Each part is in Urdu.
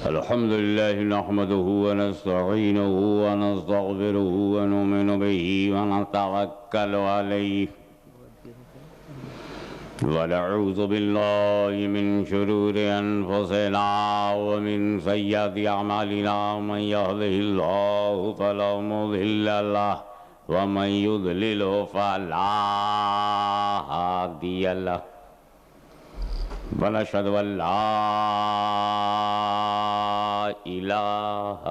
الحمد لله نحمده ونستعينه ونستغفره ونؤمن به ونتوكل عليه ونعوذ بالله من شرور أنفسنا ومن سيئات أعمالنا من يهده الله فلا مضل له ومن يضلل فلا هادي له ونشهد أن لا إله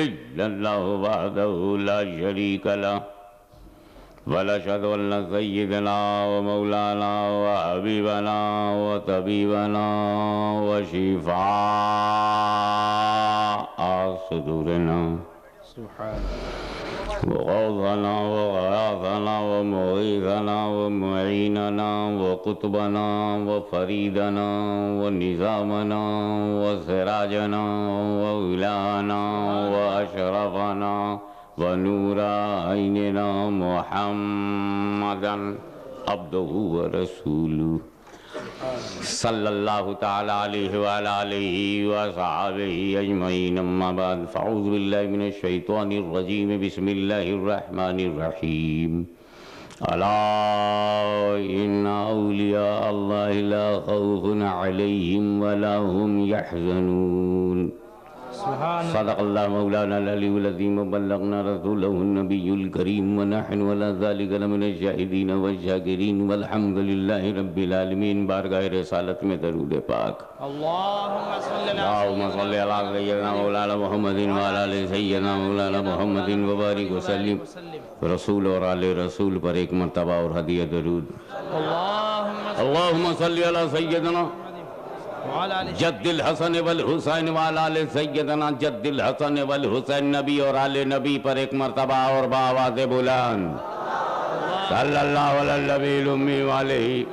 إلا الله وحده لا شريك له ونشهد أن سيدنا ومولانا وحبيبنا وطبيبنا وشفاء صدورنا وغوثنا وغياثنا ومغيثنا ومعيننا وقطبنا وفريدنا ونظامنا وسراجنا وولانا وأشرفنا ونور عيننا محمدا عبده ورسوله صلی اللہ تعالی علیہ وعلى آلہ وصحابہ اجمعین اما بعد فاعوذ باللہ من الشیطان الرجیم بسم اللہ الرحمن الرحیم الا ان اولیاء اللہ لا خوف علیہم ولا هم يحزنون صدق اللہ مولانا العلی العظیم وبلغنا رسولہ النبی الکریم ونحن ولا ذالک لمن الشاہدین والشاکرین والحمد للہ رب العالمین بارگاہ رسالت میں درود پاک اللہم صلی علی سیدنا مولانا محمد وعلی آل سیدنا مولانا محمد وبارک وسلم رسول اور آل رسول پر ایک مرتبہ اور ہدیہ درود اللہم صلی علی سیدنا جد الحسن والحسین وعلی آل سیدنا جد الحسن والحسین نبی اور آل نبی پر ایک مرتبہ اور بآواز بلند صلی اللہ علیہ نبی الامی علیہ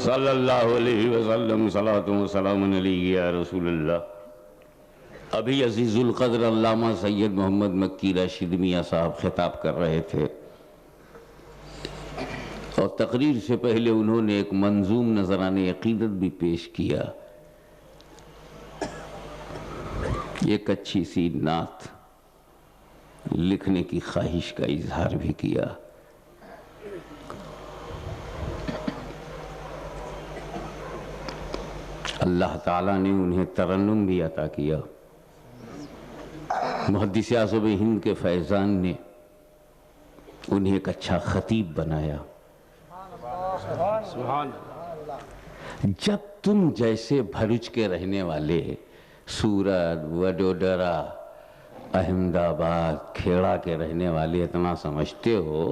صلی اللہ علیہ وسلم صلاۃ و سلام علیہ یا رسول اللہ. ابھی عزیز القدر علامہ سید محمد مکی راشد میاں صاحب خطاب کر رہے تھے اور تقریر سے پہلے انہوں نے ایک منظوم نذرانِ عقیدت بھی پیش کیا. ایک اچھی سی نعت لکھنے کی خواہش کا اظہار بھی کیا. اللہ تعالیٰ نے انہیں ترنم بھی عطا کیا. محدث اعظم ہند کے فیضان نے انہیں ایک اچھا خطیب بنایا. جب تم جیسے بھروچ کے رہنے والے سورت وڈودرا احمد آباد کھیڑا کے رہنے والے اتنا سمجھتے ہو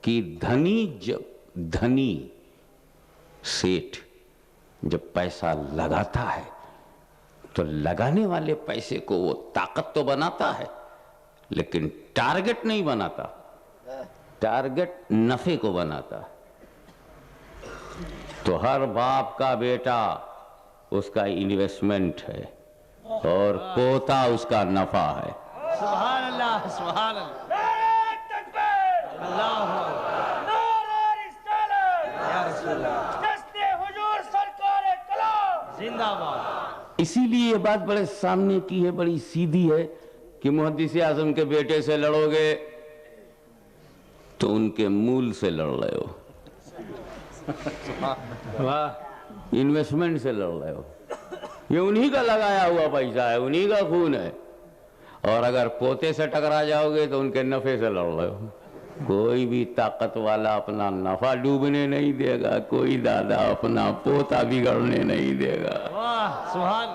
کہ دھنی سیٹھ جب پیسہ لگاتا ہے تو لگانے والے پیسے کو وہ طاقت تو بناتا ہے لیکن ٹارگٹ نہیں بناتا. ٹارگٹ نفع کو بناتا ہے. تو ہر باپ کا بیٹا اس کا انویسٹمنٹ ہے اور پوتا اس کا نفع ہے. سبحان اللہ سبحان اللہ اللہ زندہ باد. اسی لیے یہ بات بڑے سامنے کی ہے, بڑی سیدھی ہے کہ محدث اعظم کے بیٹے سے لڑو گے تو ان کے مول سے لڑ رہے ہو, انویسٹمنٹ سے لڑ رہے ہو. یہ انہی کا لگایا ہوا پیسہ ہے, انہی کا خون ہے. اور اگر پوتے سے ٹکرا جاؤ گے تو ان کے نفع سے لڑ رہے ہو. کوئی بھی طاقت والا اپنا نفع ڈوبنے نہیں دے گا, کوئی دادا اپنا پوتا بگڑنے نہیں دے گا. سبحان.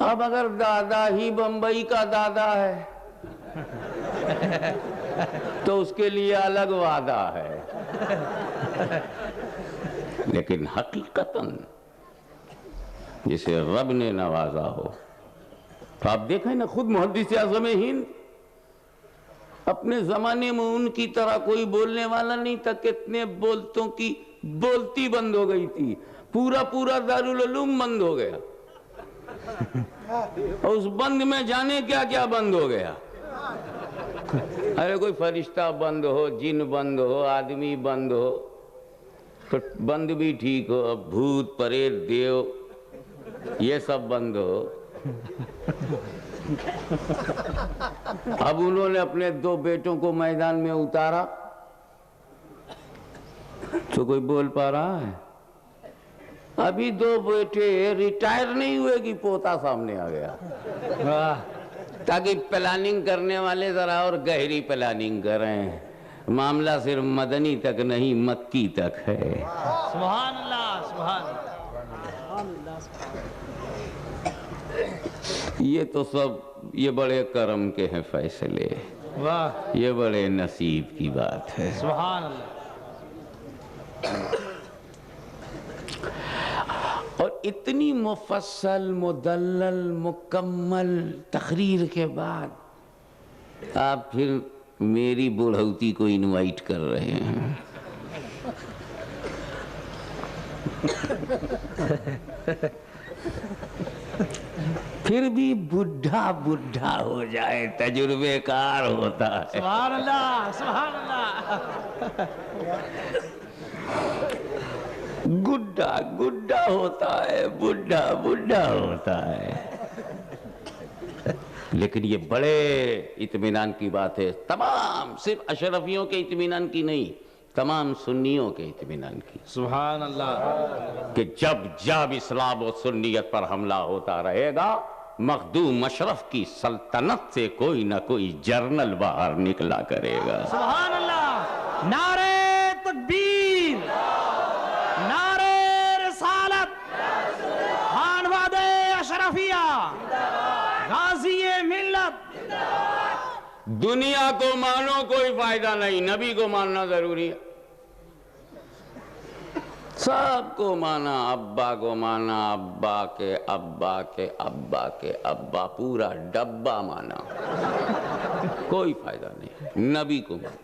اب اگر دادا ہی بمبئی کا دادا ہے تو اس کے لیے الگ وعدہ ہے, لیکن حقیقتاً جسے رب نے نوازا ہو. تو آپ دیکھیں نا, خود محدث اعظم ہند اپنے زمانے میں ان کی طرح کوئی بولنے والا نہیں تھا. کتنے بولتوں کی بولتی بند ہو گئی تھی, پورا دارالعلوم بند ہو گیا. اور اس بند میں جانے کیا کیا بند ہو گیا. ارے کوئی فرشتہ بند ہو, جن بند ہو, آدمی بند ہو, تو بند بھی ٹھیک ہو. اب بھوت پریت دیو یہ سب بند ہو. اب انہوں نے اپنے 2 بیٹوں کو میدان میں اتارا تو کوئی بول پا رہا ہے؟ ابھی 2 بیٹے ریٹائر نہیں ہوئے کہ پوتا سامنے آ گیا. تاکہ پلاننگ کرنے والے ذرا اور گہری پلاننگ کریں. معاملہ صرف مدنی تک نہیں مکی تک ہے. سبحان اللہ سبحان اللہ. یہ تو سب یہ بڑے کرم کے ہیں فیصلے. واہ یہ بڑے نصیب کی بات ہے. سبحان اللہ. اور اتنی مفصل مدلل مکمل تقریر کے بعد آپ پھر میری بوڑھوتی کو انوائٹ کر رہے ہیں. پھر بھی بڈھا بڈھا ہو جائے تجربے کار ہوتا ہے. سبحان اللہ سبحان اللہ. گڈھا گڈھا ہوتا ہے بڈھا بڈھا ہوتا ہے. لیکن یہ بڑے اطمینان کی بات ہے. تمام صرف اشرفیوں کے اطمینان کی نہیں، تمام سنیوں کے اطمینان کی. سبحان اللہ. کہ جب اسلام و سنیت پر حملہ ہوتا رہے گا مخدوم اشرف کی سلطنت سے کوئی نہ کوئی جرنل باہر نکلا کرے گا. سبحان اللہ. نعرہ تکبیر، نعرہ رسالت، خانواد اشرفیہ، غازی ملت. دنیا کو مانو کوئی فائدہ نہیں، نبی کو ماننا ضروری ہے. سب کو مانا، ابا کو مانا، ابا کے ابا کے ابا کے ابا، پورا ڈبہ مانا، کوئی فائدہ نہیں. نبی کو مانا.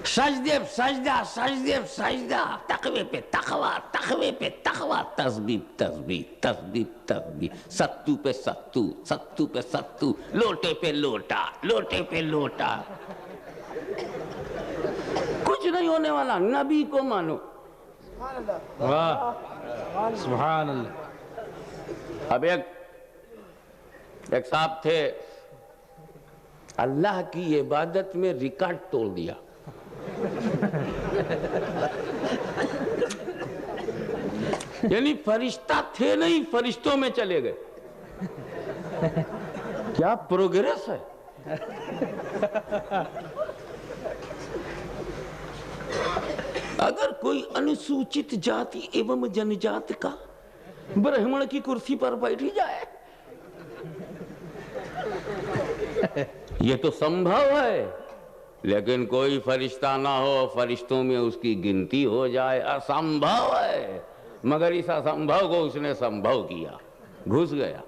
سجدے پہ سجدہ، سجدے پہ سجدہ، تقوی پہ تقوی، تقوی پہ تقوی، تسبیح تسبیح تسبیح تسبیح، ستو پہ ستو، ستو پہ ستو، لوٹے پہ لوٹا، لوٹے پہ لوٹا. کچھ نہیں ہونے والا. نبی کو مانو. واہ سبحان اللہ. اب ایک صاحب تھے، اللہ کی عبادت میں ریکارڈ توڑ دیا. یعنی فرشتہ تھے نہیں، فرشتوں میں چلے گئے. کیا پروگریس ہے. اگر کوئی انسوچت جاتی ایوم جنجات کا برہمن کی کرسی پر بیٹھ جائے یہ تو سمبھو ہے. لیکن کوئی فرشتہ نہ ہو، فرشتوں میں اس کی گنتی ہو جائے، اسمبھو ہے. مگر اس اسمبھو کو اس نے سمبھو کیا، گھس گیا.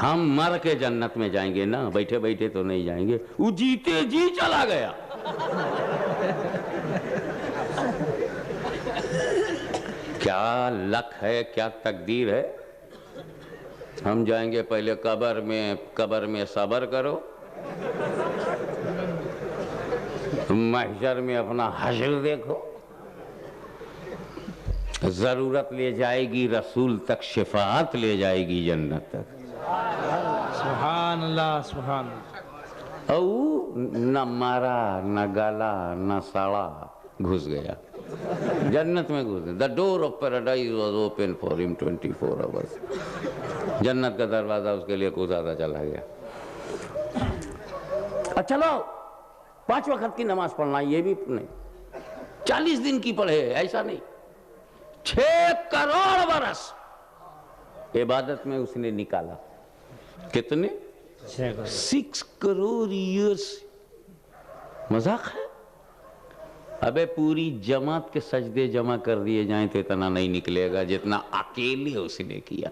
ہم مر کے جنت میں جائیں گے نا، بیٹھے بیٹھے تو نہیں جائیں گے. وہ جیتے جی چلا گیا. کیا لک ہے، کیا تقدیر ہے. ہم جائیں گے پہلے قبر میں صبر کرو، محشر میں اپنا حشر دیکھو. ضرورت لے جائے گی رسول تک، شفاعت لے جائے گی جنت تک. سبحان اللہ سبحان اللہ. او نہ مارا نہ گالا نہ ساڑا، گھس گیا جنت میں. گھس گیا. The door of paradise was open for him 24 hours. جنت کا دروازہ اس کے لیے کھلا چلا گیا. چلو 5 وقت کی نماز پڑھنا، یہ بھی نہیں. 40 دن کی پڑھے، ایسا نہیں. 6 کروڑ برس عبادت میں اس نے نکالا. کتنے؟ 6 کروڑ ایئرس. مذاق ہے. ابے پوری جماعت کے سجدے جمع کر دیے جائیں تو اتنا نہیں نکلے گا جتنا اکیلے اس نے کیا.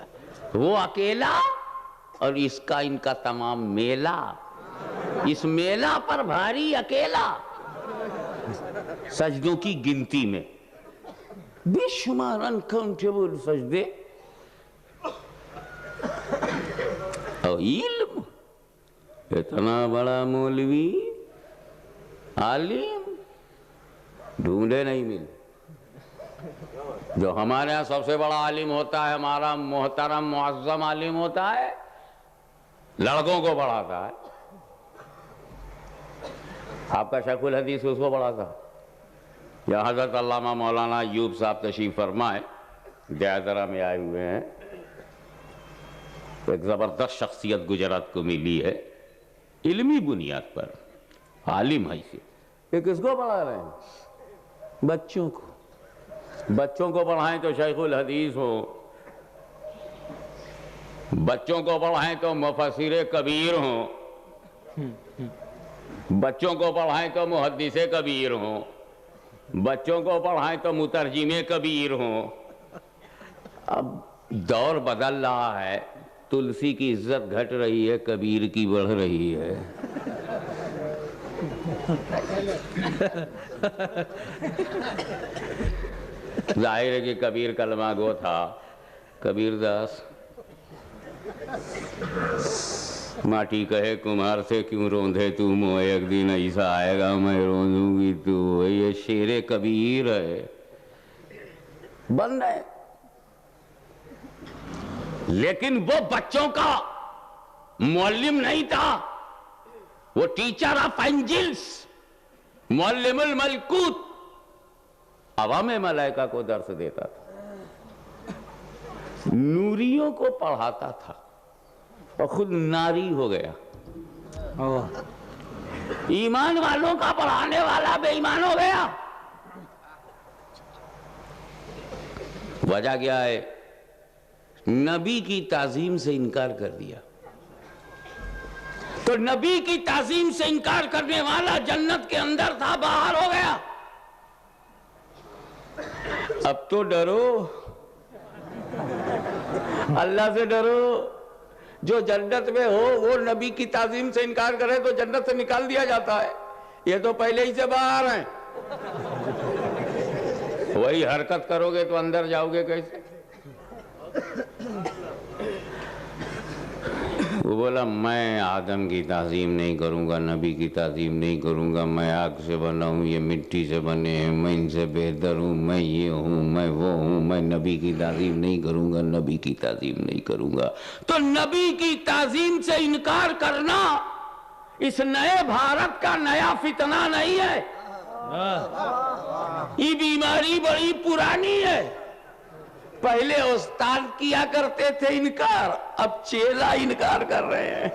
وہ اکیلا اور اس کا ان کا تمام میلہ، اس میلہ پر بھاری اکیلا. سجدوں کی گنتی میں بے شمار انکاؤنٹیبل سجدے. اور علم، اتنا بڑا مولوی عالم ڈھونڈے نہیں ملے. جو ہمارے ہاں سب سے بڑا عالم ہوتا ہے ہمارا محترم معظم عالم ہوتا ہے، لڑکوں کو پڑھاتا ہے. آپ کا شیخ الحدیث اس کو پڑھاتا. یا حضرت علامہ مولانا ایوب صاحب تشریف فرمائے دیادرہ میں آئے ہوئے ہیں. ایک زبردست شخصیت گجرات کو ملی ہے علمی بنیاد پر، عالم حیثیت. یہ کس کو پڑھا رہے ہیں؟ بچوں کو. بچوں کو پڑھائیں تو شیخ الحدیث ہو، بچوں کو پڑھائیں تو مفسر کبیر ہوں، بچوں کو پڑھائیں تو محدث کبیر ہوں، بچوں کو پڑھائیں تو مترجم کبیر ہوں. اب دور بدل رہا ہے، تلسی کی عزت گھٹ رہی ہے، کبیر کی بڑھ رہی ہے. ظاہر ہے کہ کبیر کلمہ گو تھا. کبیر داس ماٹی کہے کمہار سے کیوں روندھے تو موئے، ایک دن ایسا آئے گا میں روندوں گی تو. یہ شیر کبیر ہے. بن رہے لیکن وہ بچوں کا معلم نہیں تھا، وہ ٹیچر آف اینجلز، معلم الملکوت، عوام ملائکہ کو درس دیتا تھا، نوریوں کو پڑھاتا تھا اور خود ناری ہو گیا. ایمان والوں کا پڑھانے والا بے ایمان ہو گیا. وجہ کیا ہے؟ نبی کی تعظیم سے انکار کر دیا. تو نبی کی تعظیم سے انکار کرنے والا جنت کے اندر تھا، باہر ہو گیا. اب تو ڈرو، اللہ سے ڈرو. جو جنت میں ہو وہ نبی کی تعظیم سے انکار کرے تو جنت سے نکال دیا جاتا ہے. یہ تو پہلے ہی سے باہر ہیں. وہی حرکت کرو گے تو اندر جاؤ گے کیسے؟ وہ بولا میں آدم کی تعظیم نہیں کروں گا، نبی کی تعظیم نہیں کروں گا، میں آگ سے بنا ہوں، یہ مٹی سے بنے ہیں، میں ان سے بہتر ہوں، میں یہ ہوں، میں وہ ہوں، میں نبی کی تعظیم نہیں کروں گا، نبی کی تعظیم نہیں کروں گا. تو نبی کی تعظیم سے انکار کرنا اس نئے بھارت کا نیا فتنہ نہیں ہے. یہ بیماری بڑی پرانی ہے. پہلے استاد کیا کرتے تھے انکار، اب چیلا انکار کر رہے ہیں.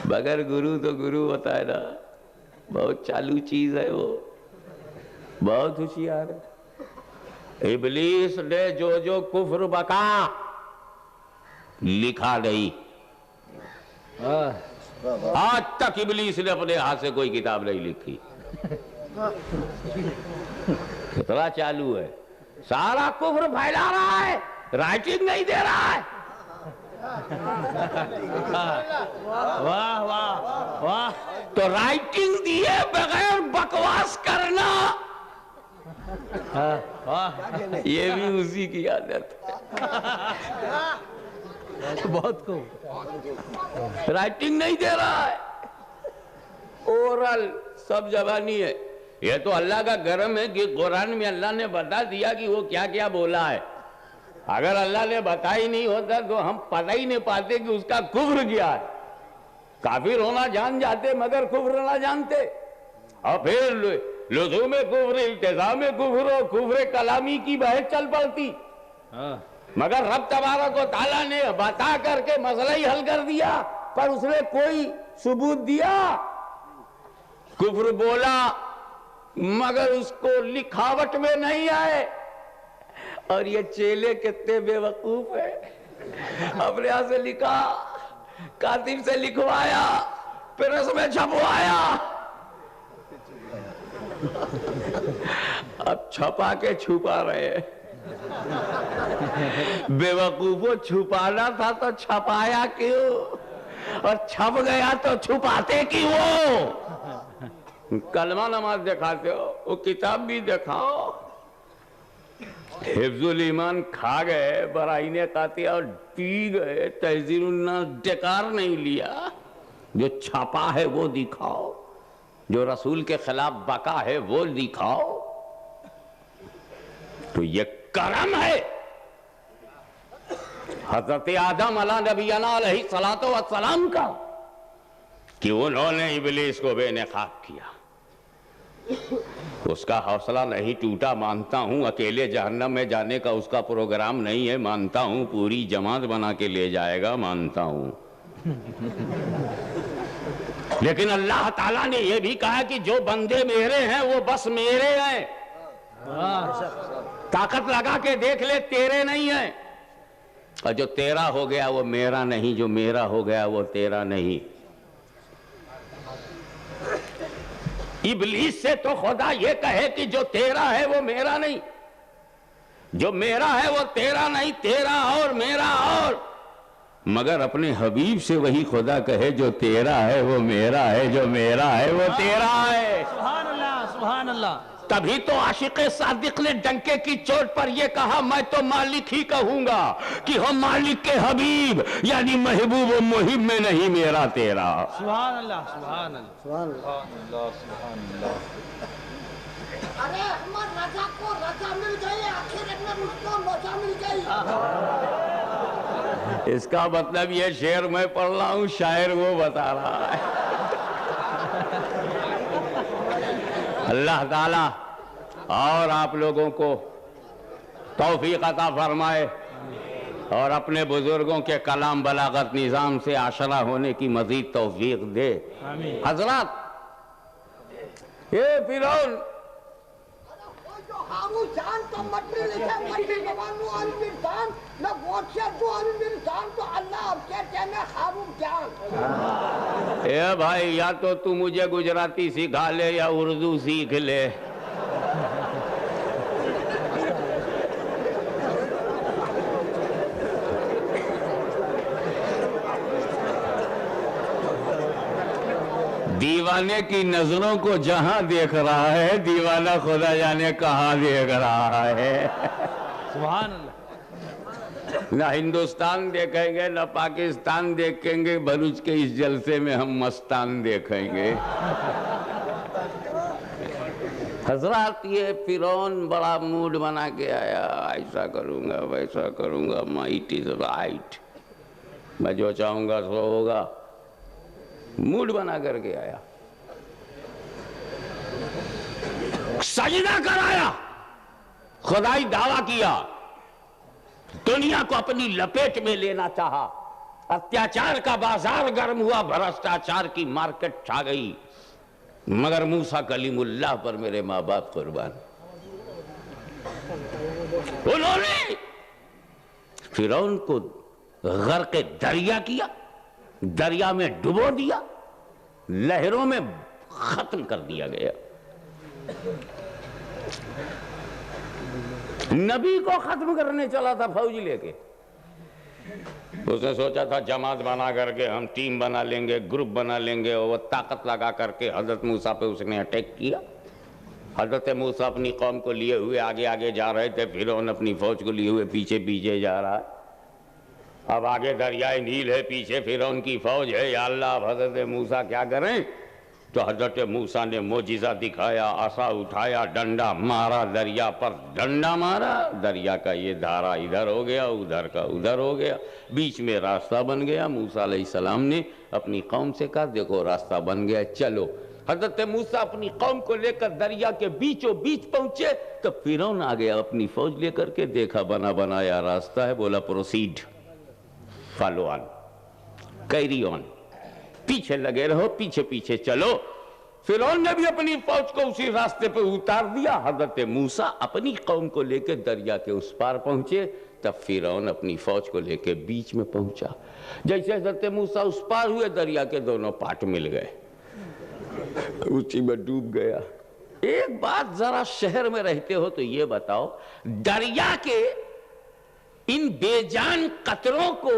بغیر گرو تو گرو ہوتا ہے نا، بہت چالو چیز ہے، وہ بہت ہوشیار ہے. ابلیس نے جو کفر بکا لکھا نہیں. آج تک ابلیس نے اپنے ہاتھ سے کوئی کتاب نہیں لکھی. کتنا چالو ہے، سارا کفر پھیلا رہا ہے، رائٹنگ نہیں دے رہا ہے. واہ واہ واہ. تو رائٹنگ دیے بغیر بکواس کرنا یہ بھی اسی کی عادت ہے. بہت خوب. رائٹنگ نہیں دے رہا ہے، اورل سب زبانی ہے. یہ تو اللہ کا کرم ہے کہ قرآن میں اللہ نے بتا دیا کہ وہ کیا کیا بولا ہے. اگر اللہ نے بتا ہی نہیں ہوتا تو ہم پتہ ہی نہیں پاتے کہ اس کا کفر کیا ہے. کافر ہونا جان جاتے مگر کفر نہ جانتے. اور پھر لزوم کفر، التزام کفر و کفر کلامی کی بحث چل پڑتی. مگر رب تبارک و تعالیٰ نے بتا کر کے مسئلہ ہی حل کر دیا، پر اس نے کوئی ثبوت دیا. کفر بولا مگر اس کو لکھاوٹ میں نہیں آئے. اور یہ چیلے کتنے بے وقوف ہیں، اپنے ہاتھ سے لکھا، کاتب سے لکھوایا، پریس میں چھپوایا. اب چھپا کے چھپا رہے ہیں. بے وقوفوں چھپانا تھا تو چھپایا کیوں؟ اور چھپ گیا تو چھپاتے کیوں؟ کلمہ نماز دکھاتے ہو، وہ کتاب بھی دکھاؤ. حفظ الایمان کھا گئے، برائین قاطعہ اور پی گئے، تحذیر الناس ڈکار نہیں لیا. جو چھپا ہے وہ دکھاؤ، جو رسول کے خلاف بکا ہے وہ دکھاؤ. تو یہ کرم ہے حضرت آدم علیہ نبینا علیہ الصلوۃ والسلام کا کہ انہوں نے ابلیس کو بے نقاب کیا. اس کا حوصلہ نہیں ٹوٹا. مانتا ہوں اکیلے جہنم میں جانے کا اس کا پروگرام نہیں ہے. مانتا ہوں پوری جماعت بنا کے لے جائے گا. مانتا ہوں. لیکن اللہ تعالیٰ نے یہ بھی کہا کہ جو بندے میرے ہیں وہ بس میرے ہیں. طاقت لگا کے دیکھ لے تیرے نہیں ہیں. اور جو تیرا ہو گیا وہ میرا نہیں. جو میرا ہو گیا وہ تیرا نہیں. ابلیس سے تو خدا یہ کہے کہ جو تیرا ہے وہ میرا نہیں. جو میرا ہے وہ تیرا نہیں. تیرا اور میرا اور. مگر اپنے حبیب سے وہی خدا کہے جو تیرا ہے وہ میرا ہے. جو میرا ہے وہ تیرا ہے. سبحان اللہ سبحان اللہ. تبھی تو عاشق صادق نے ڈنکے کی چوٹ پر یہ کہا میں تو مالک ہی کہوں گا کہ ہم مالک کے حبیب یعنی محبوب و محب میں نہیں میرا تیرا. سبحان اللہ سبحان اللہ سبحان اللہ سبحان اللہ. ارے احمد رضا کو رضا مل گئی. آخر میں اس کو رضا مل گئی. اس کا مطلب یہ شعر میں پڑھ رہا ہوں شاعر وہ بتا رہا ہے. اللہ تعالیٰ اور آپ لوگوں کو توفیق عطا فرمائے اور اپنے بزرگوں کے کلام بلاغت نظام سے آشنا ہونے کی مزید توفیق دے. حضرات یہ فرعون جو ہارو جان تو مٹی لکھے مٹی زبانو عالم انسان نہ گوچیا جو عالم انسان تو اللہ اب کہتے ہیں میں ہارو جان. اے بھائی یا تو مجھے گجراتی سکھا لے یا اردو سیکھ لے. دیوانے کی نظروں کو جہاں دیکھ رہا ہے دیوانہ خدا جانے کہاں دیکھ رہا ہے. سبحان اللہ. نہ ہندوستان دیکھیں گے نہ پاکستان دیکھیں گے. بلوچ کے اس جلسے میں ہم مستان دیکھیں گے. حضرات یہ فرعون بڑا موڈ بنا کے آیا. ایسا کروں گا ویسا کروں گا. Might is right. میں جو چاہوں گا سو ہوگا. موڈ بنا کر کے آیا. سجدہ کرایا. خدائی دعویٰ کیا. دنیا کو اپنی لپیٹ میں لینا چاہا. اتیاچار کا بازار گرم ہوا. بھرشٹاچار کی مارکیٹ چھا گئی. مگر موسیٰ کلیم اللہ پر میرے ماں باپ قربان. انہوں نے فرعون کو غرق دریا کیا. دریا میں ڈبو دیا. لہروں میں ختم کر دیا گیا. نبی کو ختم کرنے چلا تھا فوج لے کے. اس نے سوچا تھا جماعت بنا کر کے ہم ٹیم بنا لیں گے گروپ بنا لیں گے. اور وہ طاقت لگا کر کے حضرت موسیٰ پہ اس نے اٹیک کیا. حضرت موسیٰ اپنی قوم کو لیے ہوئے آگے آگے جا رہے تھے. فرعون اپنی فوج کو لیے ہوئے پیچھے پیچھے جا رہا ہے. اب آگے دریائے نیل ہے پیچھے فرعون کی فوج ہے. یا اللہ اب حضرت موسیٰ کیا کریں. تو حضرت موسیٰ نے معجزہ دکھایا. عصا اٹھایا ڈنڈا مارا. دریا پر ڈنڈا مارا. دریا کا یہ دھارا ادھر ہو گیا ادھر کا ادھر ہو گیا. بیچ میں راستہ بن گیا. موسیٰ علیہ السلام نے اپنی قوم سے کہا دیکھو راستہ بن گیا چلو. حضرت موسیٰ اپنی قوم کو لے کر دریا کے بیچوں بیچ پہنچے تو فرعون آ گیا اپنی فوج لے کر کے. دیکھا بنا بنایا راستہ ہے. بولا proceed follow on carry on. پیچھے لگے رہو پیچھے پیچھے چلو. فرعون نے بھی اپنی فوج کو اسی راستے پہ اتار دیا. حضرت موسیٰ اپنی قوم کو لے کے دریا کے اس پار پہنچے. تب فرعون اپنی فوج کو لے کے بیچ میں پہنچا. جیسے حضرت موسیٰ اس پار ہوئے دریا کے دونوں پارٹ مل گئے. اسی میں ڈوب گیا. ایک بات ذرا شہر میں رہتے ہو تو یہ بتاؤ دریا کے ان بے جان قطروں کو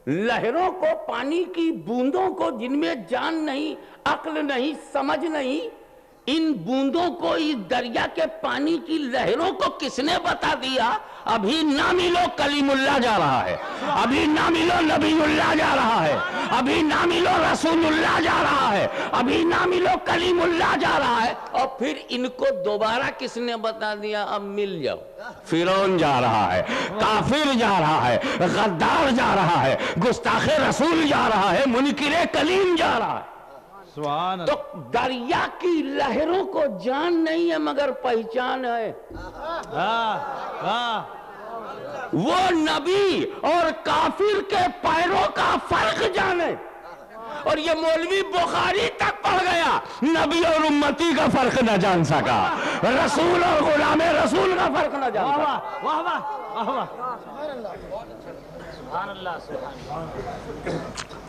لہروں کو پانی کی بوندوں کو جن میں جان نہیں عقل نہیں سمجھ نہیں ان بوندوں کو اس دریا کے پانی کی لہروں کو کس نے بتا دیا؟ ابھی نہ ملو کلیم اللہ جا رہا ہے، ابھی نہ ملو نبی اللہ جا رہا ہے، ابھی نہ ملو رسول اللہ جا رہا ہے، ابھی نہ ملو کلیم اللہ جا رہا ہے، اور پھر ان کو دوبارہ کس نے بتا دیا؟ اب مل جاؤ۔ فرعون جا رہا ہے، کافر جا رہا ہے، غدار جا رہا ہے، گستاخ رسول جا رہا ہے، منکر کلیم جا رہا ہے۔ تو دریا کی لہروں کو جان نہیں ہے مگر پہچان ہے۔ وہ نبی اور کافر کے پیروں کا فرق جانے، اور یہ مولوی بخاری تک پڑھ گیا، نبی اور امتی کا فرق نہ جان سکا، رسول اور غلام رسول کا فرق نہ جان سکا۔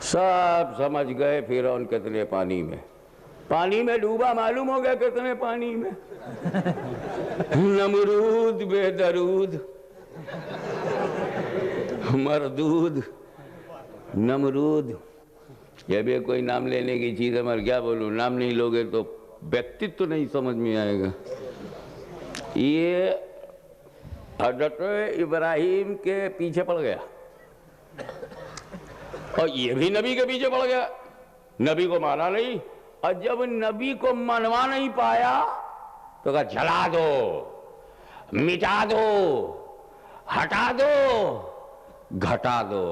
سب سمجھ گئے فرعون کتنے پانی میں ڈوبا، معلوم ہو گیا کتنے پانی میں۔ نمرود بے درود، مردود، نمرود، یہ بھی کوئی نام لینے کی چیز ہے، مگر کیا بولوں، نام نہیں لوگے تو ویکتتو نہیں سمجھ میں آئے گا۔ یہ حضرت ابراہیم کے پیچھے پڑ گیا، اور یہ بھی نبی کے پیچھے پڑ گیا، نبی کو مانا نہیں، اور جب نبی کو منوا نہیں پایا تو کہا جلا دو، مٹا دو، ہٹا دو، گھٹا دو۔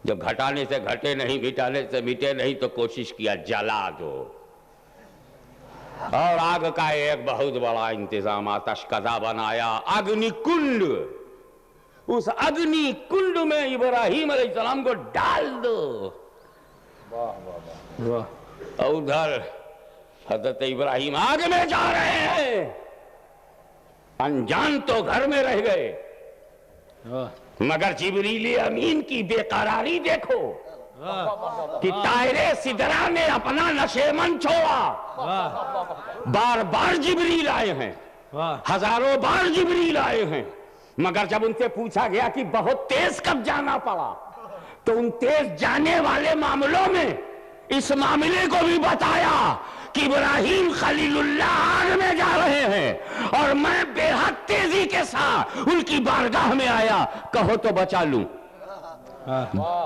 جب گھٹانے سے گھٹے نہیں، مٹانے سے مٹے نہیں، تو کوشش کیا جلا دو، اور آگ کا ایک بہت بڑا انتظام آتش کدہ بنایا، اگنی کنڈ، اس اگنی کنڈ میں ابراہیم علیہ السلام کو ڈال دو۔ اور ادھر حضرت ابراہیم آگ میں جا رہے ہیں، انجان تو گھر میں رہ گئے، مگر جبریل امین کی بے قراری دیکھو کہ طائر سدرہ نے اپنا نشیمن چھوڑا۔ بار بار جبریل آئے ہیں، ہزاروں بار جبریل آئے ہیں، مگر جب ان سے پوچھا گیا کہ بہت تیز کب جانا پڑا، تو ان تیز جانے والے معاملوں میں اس معاملے کو بھی بتایا کہ ابراہیم خلیل اللہ آگ میں جا رہے ہیں، اور میں بے حد تیزی کے ساتھ ان کی بارگاہ میں آیا، کہو تو بچا لوں،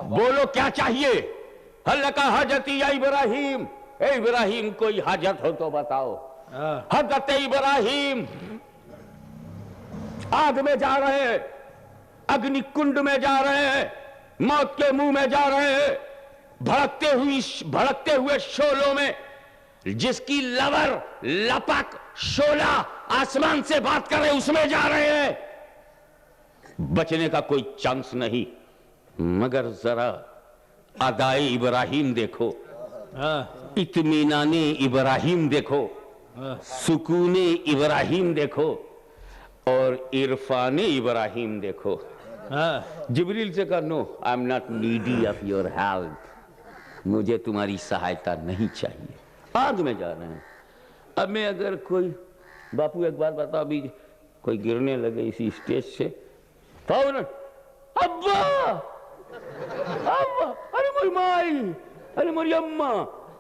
بولو کیا چاہیے؟ حل کا حاجتی یا ابراہیم، اے ابراہیم کوئی حاجت ہو تو بتاؤ۔ حضرت ابراہیم آگ میں جا رہے ہیں، اگنی کنڈ میں جا رہے ہیں، موت کے منہ میں جا رہے ہیں، بھڑکتے ہوئے شعلوں میں، جس کی لور لپک شعلہ آسمان سے بات کر رہے اس میں جا رہے ہیں، بچنے کا کوئی چانس نہیں۔ مگر ذرا ادائے ابراہیم دیکھو، اطمینان ابراہیم دیکھو، سکون ابراہیم دیکھو، اور عرفان ابراہیم دیکھو۔ جبریل سے کہا no I am not needy of your help, مجھے تمہاری سہایتا نہیں چاہیے، آگ میں جا رہے ہیں۔ اب میں اگر کوئی باپو ایک بات بتا، ابھی کوئی گرنے لگے اسی اسٹیج سے، فوراً ابا ابا، ارے میری مائی، ارے میری اماں،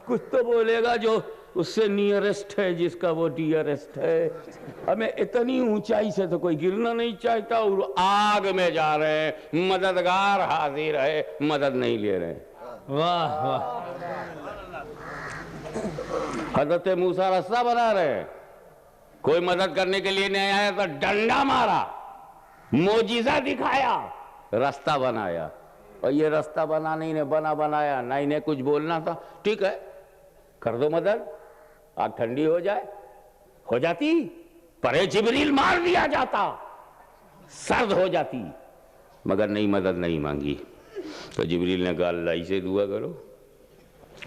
کچھ تو بولے گا جو اس سے نیئرسٹ ہے، جس کا وہ ڈیئرسٹ ہے۔ اب میں اتنی اونچائی سے تو کوئی گرنا نہیں چاہتا، اور آگ میں جا رہے ہیں، مددگار حاضر ہے، مدد نہیں لے رہے ہیں۔ واہ واہ، حضرت موسیٰ راستہ بنا رہے ہیں، کوئی مدد کرنے کے لیے نہیں آیا تو ڈنڈا مارا، معجزہ دکھایا، راستہ بنایا۔ اور یہ راستہ بنایا نہ انہیں کچھ بولنا تھا، ٹھیک ہے کر دو مدد، آگ ٹھنڈی ہو جائے، ہو جاتی، پرے جبریل مار دیا جاتا، سرد ہو جاتی، مگر نہیں، مدد نہیں مانگی۔ تو جبریل نے کہا اللہ سے دعا کرو۔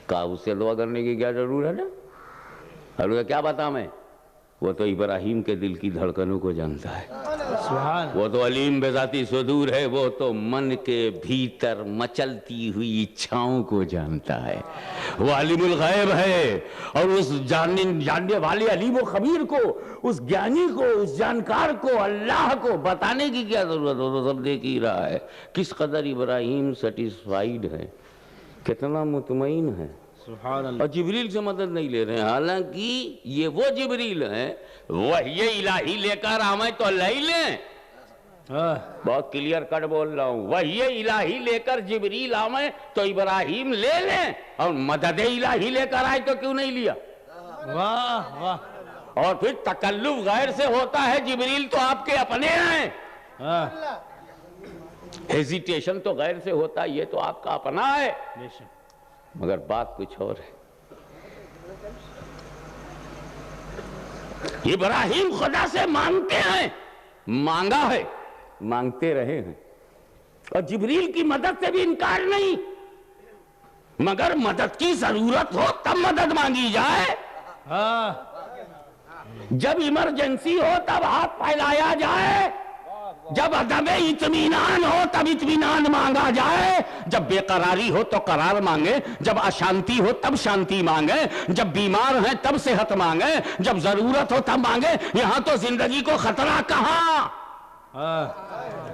کہا اس سے دعا کرنے کی کیا ضرورت ہے؟ اور کیا بتا میں، وہ تو ابراہیم کے دل کی دھڑکنوں کو جانتا ہے، وہ تو علیم بذاتی صدور ہے، وہ تو من کے بھیتر مچلتی ہوئی اچھاؤں کو جانتا ہے، وہ علیم الغیب ہے، اور اس جاننے والے علیم و خبیر کو، اس گیانی کو، اس جانکار کو، اللہ کو بتانے کی کیا ضرورت؟ وہ تو سب دیکھ ہی رہا ہے۔ کس قدر ابراہیم سیٹسفائیڈ ہے، کتنا مطمئن ہے، سبحان اللہ. اور جبریل سے مدد نہیں لے رہے ہیں، حالانکہ یہ وہ جبریل ہیں وحی الہی لے کر آئیں تو لے لیں. بہت کلیئر کٹ بول رہا ہوں، وحی الہی لے کر جبریل آئیں تو ابراہیم لے لیں، اور مدد الہی لے کر آئے تو کیوں نہیں لیا؟ واہ واہ. اور پھر تکلف غیر سے ہوتا ہے، جبریل تو آپ کے اپنے ہیں. ہیزیٹیشن تو غیر سے ہوتا ہے، یہ تو آپ کا اپنا ہے. مگر بات کچھ اور ہے. ابراہیم خدا سے مانگتے ہیں، مانگا ہے، مانگتے رہے ہیں، اور جبریل کی مدد سے بھی انکار نہیں، مگر مدد کی ضرورت ہو تب مدد مانگی جائے. جب ایمرجنسی ہو تب ہاتھ پھیلایا جائے، جب عدم اطمینان ہو تب اطمینان مانگا جائے، جب بے قراری ہو تو قرار مانگے، جب اشانتی ہو تب شانتی مانگے، جب بیمار ہیں تب صحت مانگے، جب ضرورت ہو تب مانگے. یہاں تو زندگی کو خطرہ کہاں؟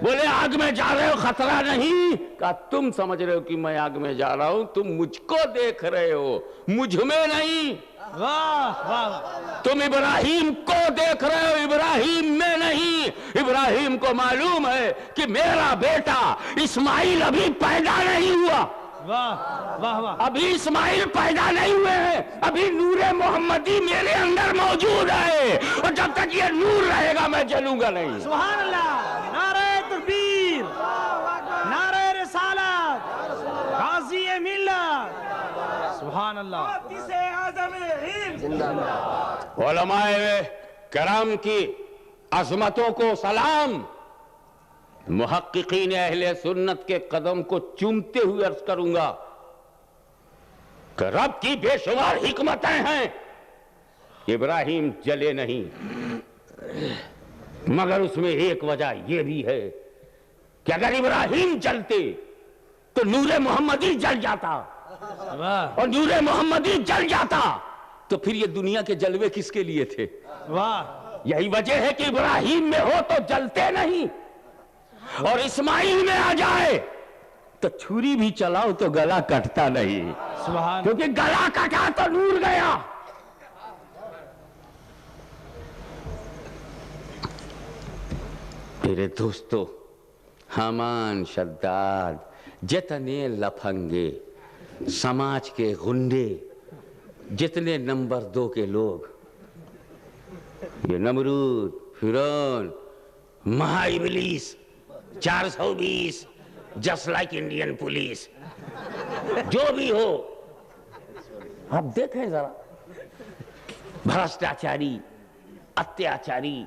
بولے آگ میں جا رہے ہو خطرہ نہیں. کہا تم سمجھ رہے ہو کہ میں آگ میں جا رہا ہوں، تم مجھ کو دیکھ رہے ہو، مجھ میں نہیں. تم ابراہیم کو دیکھ رہے ہو، ابراہیم میں نہیں. ابراہیم کو معلوم ہے کہ میرا بیٹا اسماعیل ابھی پیدا نہیں ہوا. ابھی اسماعیل پیدا نہیں ہوئے ہیں، ابھی نور محمدی میرے اندر موجود ہے، اور جب تک یہ نور رہے گا میں جلوں گا نہیں. سبحان اللہ. نعرہ تکبیر، نعرہ رسالت، غازی ملت. سبحان اللہ. علماء کرام کی عظمتوں کو سلام. محققین اہل سنت کے قدم کو چومتے ہوئے عرض کروں گا کہ رب کی بے شمار حکمتیں ہیں. ابراہیم جلے نہیں، مگر اس میں ایک وجہ یہ بھی ہے کہ اگر ابراہیم جلتے تو نور محمدی جل جاتا، اور نور محمدی جل جاتا تو پھر یہ دنیا کے جلوے کس کے لیے تھے؟ یہی وجہ ہے کہ ابراہیم میں ہو تو جلتے نہیں، اور اسماعیل میں آ جائے تو چھری بھی چلاؤ تو گلا کٹتا نہیں، کیونکہ گلا کٹا تو نور گیا. میرے دوستو، حامان، شداد، جتنے لفنگے، سماج کے غنڈے، جتنے نمبر 2 کے لوگ، یہ نمرود، فرعون، مہا ابلیس، 420، جسٹ لائک انڈین پولیس، جو بھی ہو، آپ دیکھیں ذرا، بھرشٹاچاری، اتیاچاری،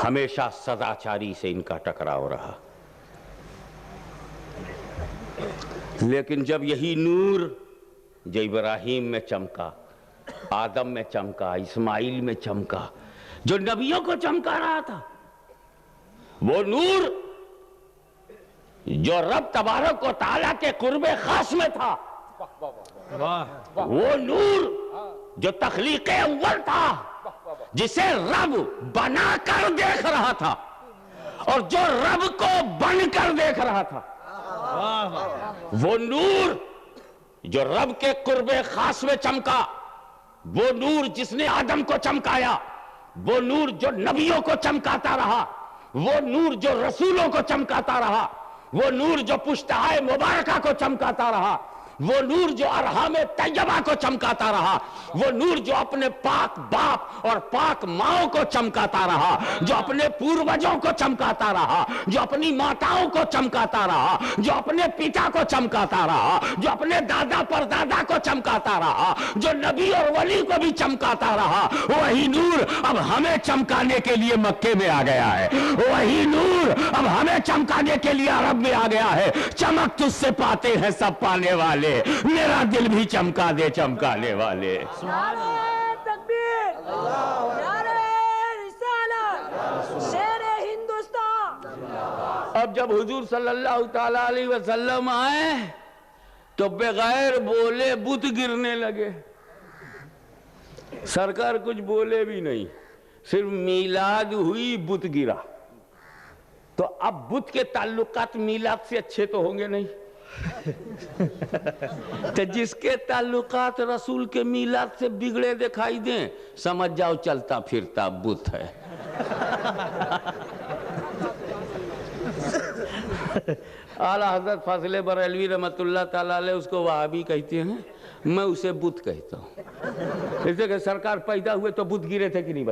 ہمیشہ سداچاری سے ان کا ٹکراؤ رہا. لیکن جب یہی نور جو ابراہیم میں چمکا، آدم میں چمکا، اسماعیل میں چمکا، جو نبیوں کو چمکا رہا تھا، وہ نور جو رب تبارک و تعالیٰ کے قرب خاص میں تھا، وہ نور جو تخلیق اول تھا، جسے رب بنا کر دیکھ رہا تھا اور جو رب کو بن کر دیکھ رہا تھا، وہ نور جو رب کے قرب خاص میں چمکا، وہ نور جس نے آدم کو چمکایا، وہ نور جو نبیوں کو چمکاتا رہا، وہ نور جو رسولوں کو چمکاتا رہا، وہ نور جو پشتہائے مبارکہ کو چمکاتا رہا، وہ نور جو ارحام طیبہ کو چمکاتا رہا، وہ نور جو اپنے پاک باپ اور پاک ماؤں کو چمکاتا رہا، جو اپنے پوروجوں کو چمکاتا رہا، جو اپنی ماتاؤں کو چمکاتا رہا، جو اپنے پتا کو چمکاتا رہا، جو اپنے دادا پردادا کو چمکاتا رہا، جو نبی اور ولی کو بھی چمکاتا رہا، وہی نور اب ہمیں چمکانے کے لیے مکے میں آ گیا ہے. وہی نور اب ہمیں چمکانے کے لیے عرب میں آ گیا ہے. چمک تجھ سے پاتے ہیں سب پانے والے، میرا دل بھی چمکا دے چمکانے والے. نعرہ تکبیر، نعرہ رسالت، شیر ہندوستان. اب جب حضور صلی اللہ تعالی علیہ وسلم آئے تو بغیر بولے بت گرنے لگے. سرکار کچھ بولے بھی نہیں، صرف میلاد ہوئی بت گرا. تو اب بت کے تعلقات میلاد سے اچھے تو ہوں گے نہیں. تو جس کے تعلقات رسول کے میلاد سے بگڑے دکھائی دیں سمجھ جاؤ چلتا پھرتا بت ہے۔ اعلیٰ حضرت فاضل بریلوی رحمت اللہ تعالیٰ علیہ اس کو وہابی کہتے ہیں، میں اسے بت کہتا ہوں۔ جیسے کہ سرکار پیدا ہوئے تو بت گرے تھے کہ نہیں،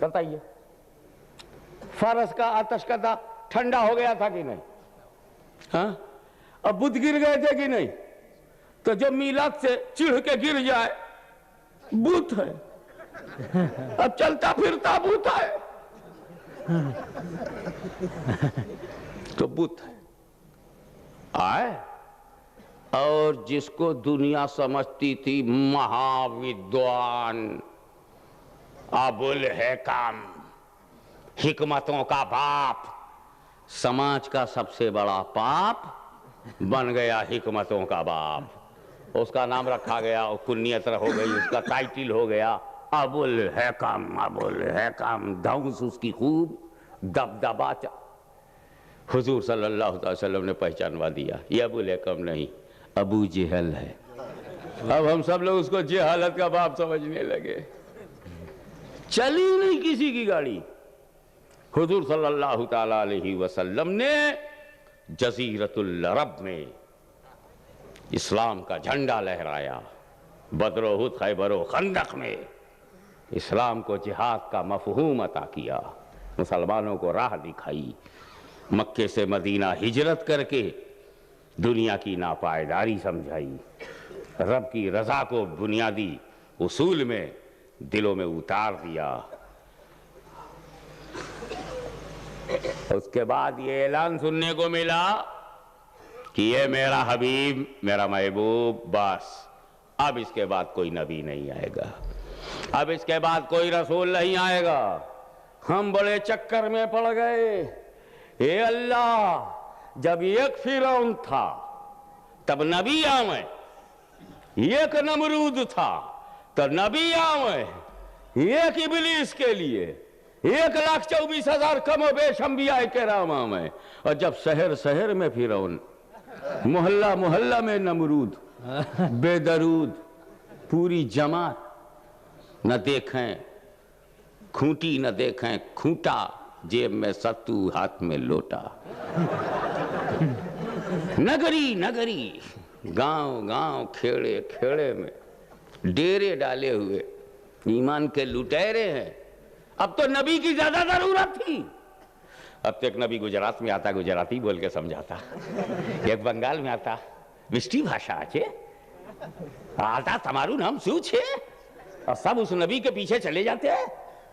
بتائیے۔ فارس کا آتش کا تھا ٹھنڈا ہو گیا تھا کہ نہیں؟ ہاں، اب بت گر گئے تھے کہ نہیں؟ تو جو میلاد سے چڑھ کے گر جائے بت ہے، اب چلتا پھرتا بت ہے تو بت ہے۔ آئے اور جس کو دنیا سمجھتی تھی مہاودوان، ابوالحکم، حکمتوں کا باپ، سماج کا سب سے بڑا پاپ بن گیا حکمتوں کا باپ۔ اس کا نام رکھا گیا، کنیت ہو گئی، اس کا ٹائٹل ہو گیا ابوالحکم۔ ابوالحکم دھونس اس کی خوب دبدبا حضور صلی اللہ علیہ وسلم نے پہچانوا دیا، یہ ابوالحکم نہیں ابو جہل ہے۔ اب ہم سب لوگ اس کو جہالت کا باپ سمجھنے لگے، چلی نہیں کسی کی گاڑی۔ حضور صلی اللہ تعالیٰ علیہ وسلم نے جزیرۃ العرب میں اسلام کا جھنڈا لہرایا، بدر و احد، خیبر و خندق میں اسلام کو جہاد کا مفہوم عطا کیا، مسلمانوں کو راہ دکھائی، مکے سے مدینہ ہجرت کر کے دنیا کی ناپائیداری سمجھائی، رب کی رضا کو بنیادی اصول میں دلوں میں اتار دیا۔ اس کے بعد یہ اعلان سننے کو ملا کہ یہ میرا حبیب، میرا محبوب، بس اب اس کے بعد کوئی نبی نہیں آئے گا، اب اس کے بعد کوئی رسول نہیں آئے گا۔ ہم بڑے چکر میں پڑ گئے، اے اللہ جب ایک فرعون تھا تب نبی آئے، ایک نمرود تھا تو نبی آئے، ایک ابلیس کے لیے 1,24,000 کم و بیش انبیاء کرام آئے، اور جب شہر شہر میں فرعون، محلہ محلہ میں نمرود، بے درود، پوری جماعت، نہ دیکھیں کھونٹی نہ دیکھیں کھونٹا، جیب میں ستو ہاتھ میں لوٹا، نگری نگری، گاؤں گاؤں، کھیڑے کھیڑے میں ڈیرے ڈالے ہوئے ایمان کے لٹیرے ہیں۔ اب تو نبی کی زیادہ ضرورت تھی۔ اب تو ایک نبی گجرات میں آتا، گجراتی بول کے سمجھاتا، ایک بنگال میں آتا، مشٹی بھاشا آچے آتا، تمہارو نام سو چھے، اور سب اس نبی کے پیچھے چلے جاتے ہیں۔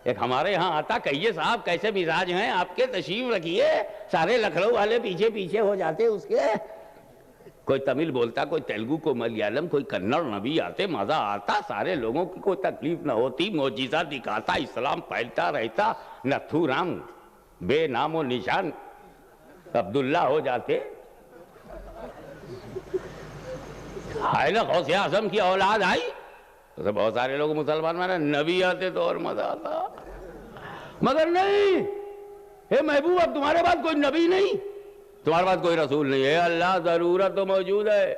ایک ہمارے ہاں آتا، کہیے صاحب کیسے مزاج ہیں آپ کے، تشریف رکھیے، سارے لکھنؤ والے پیچھے پیچھے ہو جاتے اس کے۔ کوئی تمل بولتا، کوئی تیلگو، کوئی ملیالم، کوئی کنڑ نبی آتے، مزہ آتا، سارے لوگوں کی کوئی تکلیف نہ ہوتی، معجزہ دکھاتا، اسلام پھیلتا رہتا، نتھو رام بے نام و نشان عبداللہ ہو جاتے۔ حائل غوث اعظم کی اولاد آئی، بہت سارے لوگ مسلمان مانا، نبی آتے تو اور مزہ آتا، مگر نہیں، اے محبوب اب تمہارے بعد کوئی نبی نہیں، تمہارے پاس کوئی رسول نہیں ہے، اللہ ضرورت تو موجود ہے۔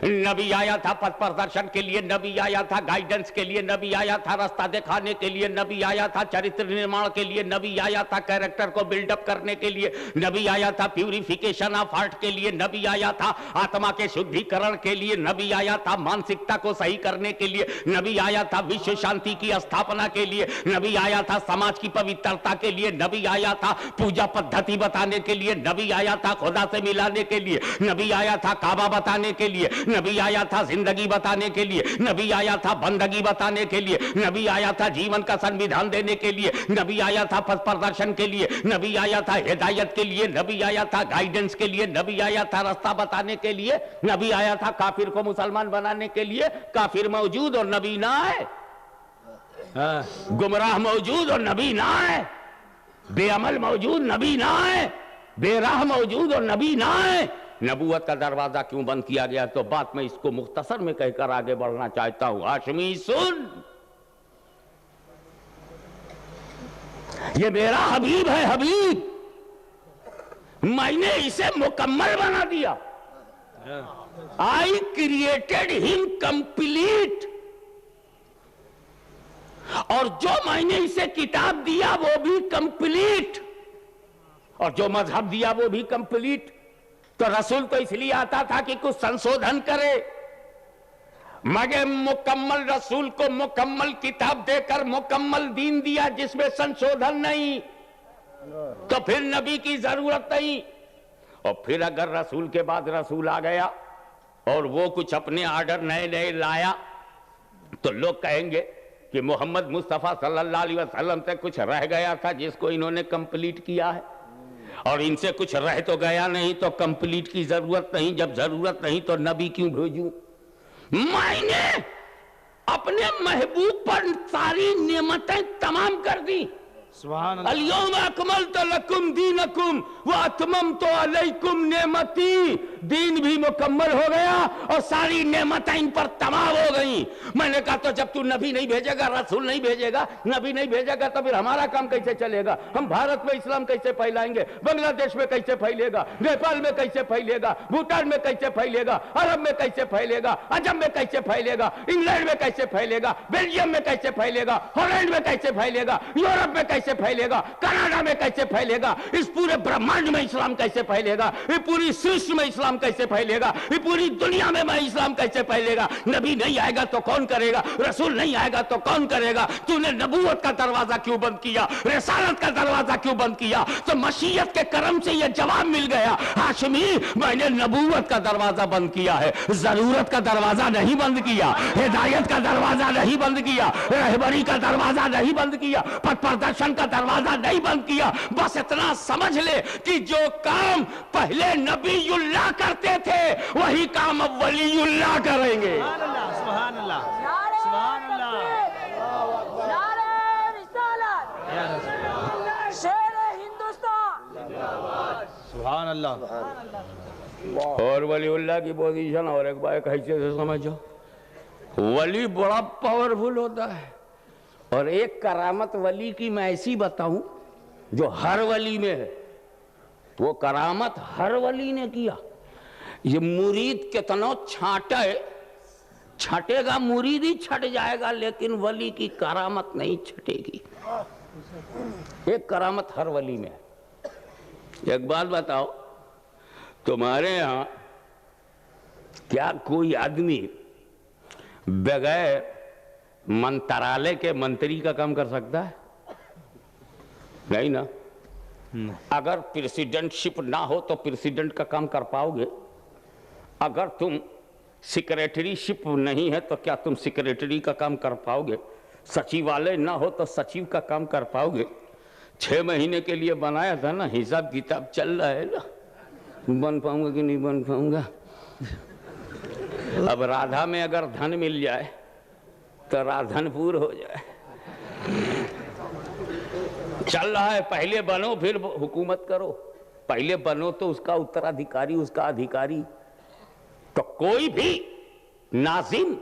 نبی آیا تھا پتھ پردرشن کے لیے، نبی آیا تھا گائیڈنس کے لیے، نبی آیا تھا راستہ دکھانے کے لیے، نبی آیا تھا چرتر نرمان کے لیے، نبی آیا تھا کیریکٹر کو بلڈ اپ کرنے کے لیے، نبی آیا تھا پیوریفیکیشن آف ہارٹ کے لیے، نبی آیا تھا آتما کے شدھی کرن کے لیے، نبی آیا تھا مانسکتا کو صحیح کرنے کے لیے، نبی آیا تھا وشو شانتی کی استھاپنا کے لیے، نبی آیا تھا سماج کی پوترتا کے لیے، نبی آیا تھا پوجا پدھتی بتانے کے لیے، نبی آیا تھا خدا سے ملانے کے لیے، نبی آیا تھا کعبہ بتانے کے لیے، نبی آیا تھا زندگی بتانے کے لیے، نبی آیا تھا بندگی بتانے کے لیے، نبی آیا تھا جیون کا سنویدھان دینے کے لیے، نبی آیا تھا پتھ پردرشن کے لیے، نبی آیا تھا ہدایت کے لیے، نبی آیا تھا گائیڈنس کے لیے، نبی آیا تھا راستہ بتانے کے لیے، نبی آیا تھا کافر کو مسلمان بنانے کے لیے۔ کافر موجود اور نبی نہ آئے، گمراہ موجود اور نبی نہ آئے، بے عمل موجود نبی نہ آئے، بے راہ موجود اور نبی نہ آئے۔ نبوت کا دروازہ کیوں بند کیا گیا؟ تو بات میں اس کو مختصر میں کہہ کر آگے بڑھنا چاہتا ہوں۔ ہاشمی سن، یہ میرا حبیب ہے، حبیب میں نے اسے مکمل بنا دیا. I created him complete. اور جو میں نے اسے کتاب دیا وہ بھی کمپلیٹ, اور جو مذہب دیا وہ بھی کمپلیٹ. تو رسول تو اس لیے آتا تھا کہ کچھ سنشودھن کرے, مگر مکمل رسول کو مکمل کتاب دے کر مکمل دین دیا جس میں سنشودھن نہیں, تو پھر نبی کی ضرورت نہیں. اور پھر اگر رسول کے بعد رسول آ گیا اور وہ کچھ اپنے آرڈر نئے نئے لایا تو لوگ کہیں گے کہ محمد مصطفیٰ صلی اللہ علیہ وسلم سے کچھ رہ گیا تھا جس کو انہوں نے کمپلیٹ کیا ہے, اور ان سے کچھ رہ تو گیا نہیں تو کمپلیٹ کی ضرورت نہیں. جب ضرورت نہیں تو نبی کیوں بھیجوں؟ میں نے اپنے محبوب پر ساری نعمتیں تمام کر دی. سبحان اللہ. الیوم اکملت لکم دینکم واتممت علیکم نعمتی. دین بھی مکمل ہو گیا اور ساری نعمتیں ان پر تمام ہو گئیں. میں نے کہا تو جب تو نبی نہیں بھیجے گا, رسول نہیں بھیجے گا, نبی نہیں بھیجے گا تو پھر ہمارا کام کیسے چلے گا؟ ہم بھارت میں اسلام کیسے پھیلائیں گے؟ بنگلہ دیش میں کیسے پھیلے گا؟ نیپال میں کیسے پھیلے گا؟ بھوٹان میں کیسے پھیلے گا؟ عرب میں کیسے پھیلے گا؟ عجم میں کیسے پھیلے گا؟ انگلینڈ میں کیسے پھیلے گا؟ بیلجیم میں کیسے پھیلے گا؟ ہالینڈ میں کیسے پھیلے گا؟ یورپ میں کیسے پھیلے گا؟ کینیڈا میں کیسے پھیلے گا؟ اس پورے برہمانڈ میں اسلام کیسے پھیلے گا؟ یہ پوری سرشٹی میں اسلام کیسے پھیلے گا؟ یہ پوری دنیا میں اسلام کیسے پھیلے گا؟ نبی نہیں آئے گا تو کون کرے گا؟ رسول نہیں آئے گا تو کون کرے گا؟ تو نے نبوت کا دروازہ کیوں بند کیا؟ رسالت کا دروازہ کیوں بند کیا؟ تو مشیت کے کرم سے یہ جواب مل گیا, ہاشمی میں نے نبوت کا دروازہ بند کیا ہے, ضرورت کا دروازہ نہیں بند کیا, ہدایت کا دروازہ نہیں بند کیا, رہبری کا دروازہ نہیں بند کیا, پتھ پردرشن کا دروازہ نہیں بند کیا. بس اتنا سمجھ لے کہ جو کام پہلے نبی اللہ کرتے تھے وہی کام اب ولی اللہ کریں گے. سبحان اللہ. سبحان اللہ. سبحان اللہ. اور ولی اللہ کی پوزیشن اور ایک بار حیثیت سے سمجھو, ولی بڑا پاورفل ہوتا ہے. اور ایک کرامت ولی کی میں ایسی بتاؤں جو ہر ولی میں ہے, وہ کرامت ہر ولی نے کیا. یہ مرید کتنا چھٹے گا, مرید ہی چھٹ جائے گا, لیکن ولی کی کرامت نہیں چھٹے گی. ایک کرامت ہر ولی میں ہے. ایک بات بتاؤ, تمہارے یہاں کیا کوئی آدمی بغیر منترالے کے منتری کا کام کر سکتا ہے؟ نہیں نا. اگر پریسیڈنٹ شپ نہ ہو تو پریسیڈنٹ کا کام کر پاؤ گے؟ اگر تم سیکریٹری شپ نہیں ہے تو کیا تم سیکریٹری کا کام کر پاؤ گے؟ سچیوالے نہ ہو تو سچیو کا کام کر پاؤ گے؟ 6 مہینے کے لیے بنایا تھا نا, حساب کتاب چل رہا ہے نا, بن پاؤں گا کہ نہیں بن پاؤں گا. اب رادھا میں اگر دھن مل جائے تو رادھن پور ہو جائے. چل رہا ہے, پہلے بنو پھر حکومت کرو. پہلے بنو تو اس کا اترادھیکاری, اس کا ادھیکاری. تو کوئی بھی ناظم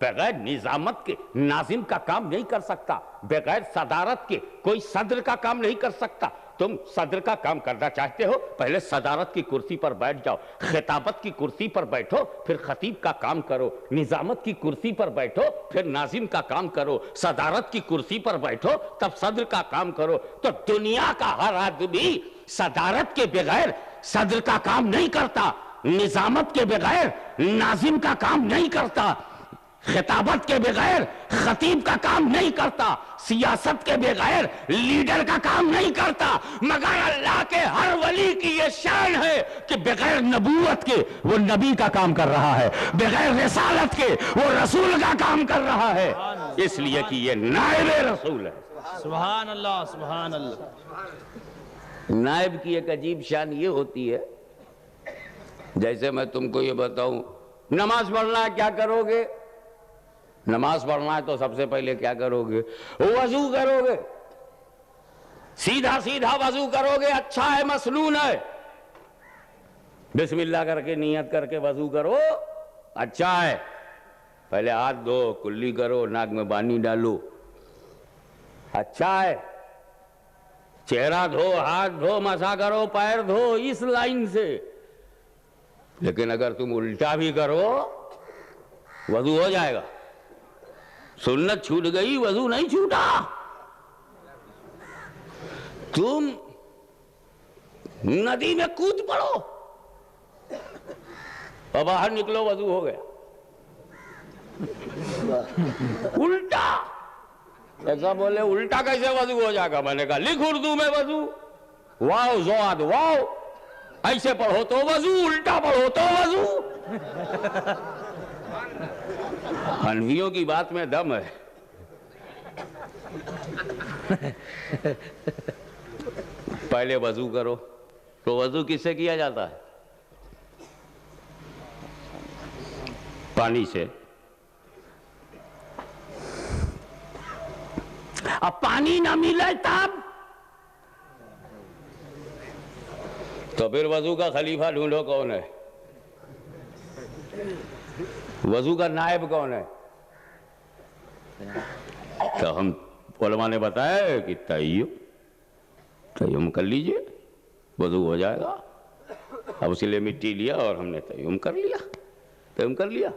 بغیر نظامت کے ناظم کا کام نہیں کر سکتا, بغیر صدارت کے کوئی صدر کا کام نہیں کر سکتا. تم صدر کا کام کرنا چاہتے ہو, پہلے صدارت کی کرسی پر بیٹھ جاؤ, خطابت کی کرسی پر بیٹھو, پھر خطیب کا کام کرو. نظامت کی کرسی پر بیٹھو, پھر ناظم کا کام کرو. صدارت کی کرسی پر بیٹھو, تب صدر کا کام کرو. تو دنیا کا ہر آدمی صدارت کے بغیر صدر کا کام نہیں کرتا, نظامت کے بغیر ناظم کا کام نہیں کرتا, خطابت کے بغیر خطیب کا کام نہیں کرتا, سیاست کے بغیر لیڈر کا کام نہیں کرتا. مگر اللہ کے ہر ولی کی یہ شان ہے کہ بغیر نبوت کے وہ نبی کا کام کر رہا ہے, بغیر رسالت کے وہ رسول کا کام کر رہا ہے, اس لیے کہ یہ نائب رسول ہے. سبحان اللہ. سبحان اللہ. نائب کی ایک عجیب شان یہ ہوتی ہے, جیسے میں تم کو یہ بتاؤں نماز پڑھنا ہے, کیا کرو گے؟ نماز پڑھنا ہے تو سب سے پہلے کیا کرو گے؟ وضو کرو گے. سیدھا سیدھا وضو کرو گے, اچھا ہے, مسنون ہے. بسم اللہ کر کے نیت کر کے وضو کرو, اچھا ہے. پہلے ہاتھ دھو, کلی کرو, ناک میں پانی ڈالو, اچھا ہے. چہرہ دھو، ہاتھ دھو، مسا کرو، پیر دھو، اس لائن سے. لیکن اگر تم الٹا بھی کرو وضو ہو جائے گا. سنت چھوٹ گئی، وضو نہیں چھوٹا. تم ندی میں کود پڑو اور باہر نکلو، وضو ہو گیا. الٹا ایسا بولے الٹا کیسے وضو ہو جائے گا؟ میں نے کہا لکھ اردو میں وضو، واو زواد واو، ایسے پڑھو تو وضو، الٹا پڑھو تو وضو. حنفیوں کی بات میں دم ہے. پہلے وضو کرو. تو وضو کس سے کیا جاتا ہے؟ پانی سے. اب پانی نہ ملے تب تو پھر وضو کا خلیفہ ڈھونڈو کون ہے، وضو کا نائب کون ہے. تو ہم علماء نے بتایا کہ تیمم کر لیجئے، وضو ہو جائے گا. اب اسی لیے مٹی لیا اور ہم نے تیمم کر لیا.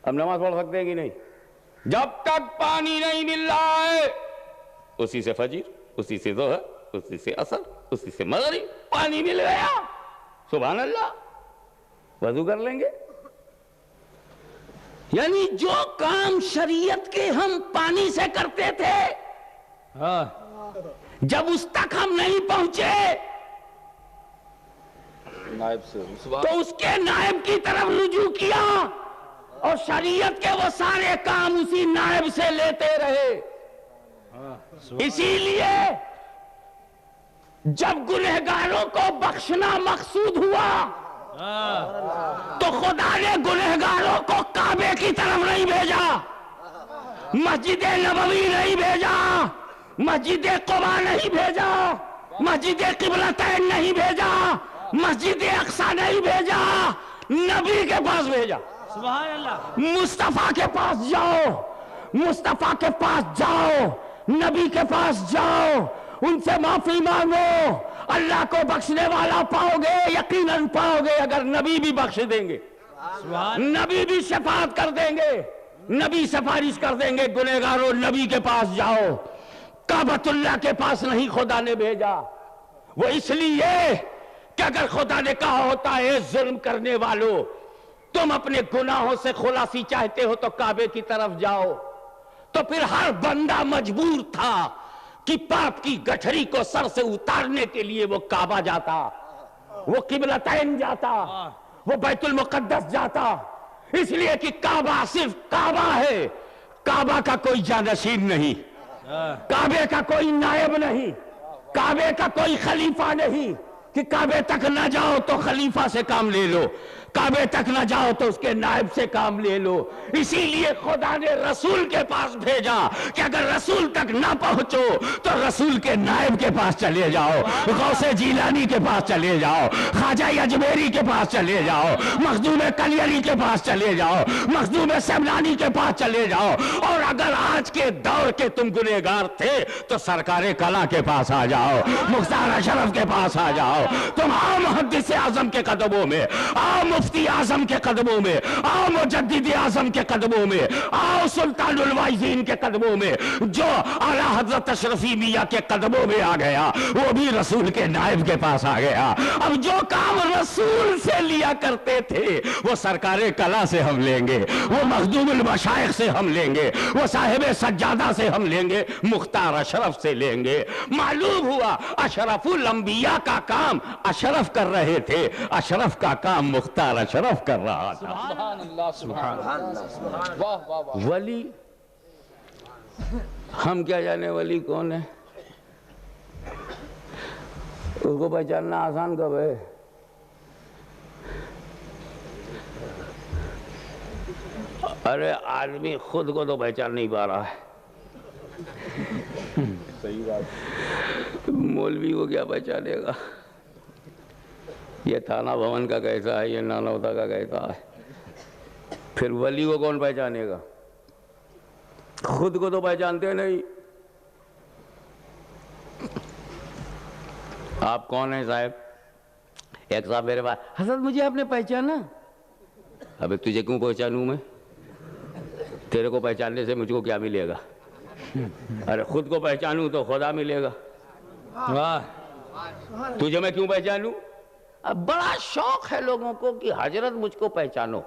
اب نماز پڑھ سکتے ہیں کہ نہیں؟ جب تک پانی نہیں مل رہا ہے اسی سے فجر، اسی سے ظہر، اسی سے عصر، اسی سے مغرب. پانی مل گیا سبحان اللہ، وضو کر لیں گے. یعنی جو کام شریعت کے ہم پانی سے کرتے تھے جب اس تک ہم نہیں پہنچے تو اس کے نائب کی طرف رجوع کیا اور شریعت کے وہ سارے کام اسی نائب سے لیتے رہے. اسی لیے جب گنہگاروں کو بخشنا مقصود ہوا تو خدا نے گنہگاروں کو کعبے کی طرف نہیں بھیجا، مسجد نبوی نہیں بھیجا، مسجد قباء نہیں بھیجا، مسجد قبلتین نہیں بھیجا، مسجد اقصی نہیں بھیجا، نبی کے پاس بھیجا. سبحان اللہ. مصطفیٰ کے پاس جاؤ، مصطفیٰ کے پاس جاؤ، نبی کے پاس جاؤ، ان سے معافی مانگو. اللہ کو بخشنے والا پاؤ گے، یقیناً پاؤ گے اگر نبی بھی بخش دیں گے، نبی بھی شفاعت کر دیں گے، نبی سفارش کر دیں گے. گنہگاروں نبی کے پاس جاؤ. کعبۃ اللہ کے پاس نہیں خدا نے بھیجا، وہ اس لیے کہ اگر خدا نے کہا ہوتا ہے ظلم کرنے والوں تم اپنے گناہوں سے خلاصی چاہتے ہو تو کعبے کی طرف جاؤ، تو پھر ہر بندہ مجبور تھا کہ پاپ کی گٹھری کو سر سے اتارنے کے لیے وہ کعبہ جاتا، وہ قبلتین جاتا، وہ بیت المقدس جاتا. اس لیے کہ کعبہ صرف کعبہ ہے، کعبہ کا کوئی جانشین نہیں، کعبے کا کوئی نائب نہیں، کعبے کا کوئی خلیفہ نہیں کہ کعبے تک نہ جاؤ تو خلیفہ سے کام لے لو، کعبے تک نہ جاؤ تو اس کے نائب سے کام لے لو. اسی لیے خدا نے رسول کے پاس بھیجا کہ اگر رسول تک نہ پہنچو تو رسول کے نائب کے پاس چلے جاؤ، غوث جیلانی کے پاس چلے جاؤ، خواجہ اجمیری کے پاس چلے جاؤ، مخدوم کلیری کے پاس چلے جاؤ، مخدوم سمنانی کے پاس چلے جاؤ. اور اگر آج کے دور کے تم گنہگار تھے تو سرکار کلا کے پاس آ جاؤ، مختار اشرف کے پاس آ جاؤ. تم آؤ محدث اعظم کے قدموں میں، آؤ مفتی اعظم کے قدموں میں، آؤ مجدد اعظم کے قدموں میں، آؤ سلطان الواعظین کے قدموں میں. جو اعلیٰ حضرت اشرفی میاں کے قدموں میں آ گیا وہ بھی رسول کے نائب کے پاس آ گیا. اب جو کام رسول سے لیا کرتے تھے وہ سرکار کلا سے ہم لیں گے، وہ مخدوم المشائخ سے ہم لیں گے، وہ صاحب سجادہ سے ہم لیں گے، مختار اشرف سے لیں گے. معلوم ہوا اشرف الانبیاء کا کام اشرف کر رہے تھے، اشرف کا کام مختار اشرف کر رہا تھا. سبحان اللہ. سبحان اللہ. واہ واہ واہ. ولی ہم کیا جانے ولی کون ہے، اس کو پہچاننا آسان کب ہے؟ ارے آدمی خود کو تو پہچان نہیں پا رہا ہے، صحیح بات. مولوی کو کیا پہچانے گا؟ یہ تھانہ بھون کا کیسا ہے، یہ نانوتا کا کیسا ہے، پھر ولی کو کون پہچانے گا؟ خود کو تو پہچانتے نہیں. آپ کون ہیں صاحب؟ ایک صاحب میرے پاس، حضرت مجھے آپ نے پہچانا؟ ابے تجھے کیوں پہچانوں میں؟ تیرے کو پہچاننے سے مجھ کو کیا ملے گا؟ ارے خود کو پہچانوں تو خدا ملے گا، تجھے میں کیوں پہچانوں؟ اب بڑا شوق ہے لوگوں کو کہ حضرت مجھ کو پہچانو،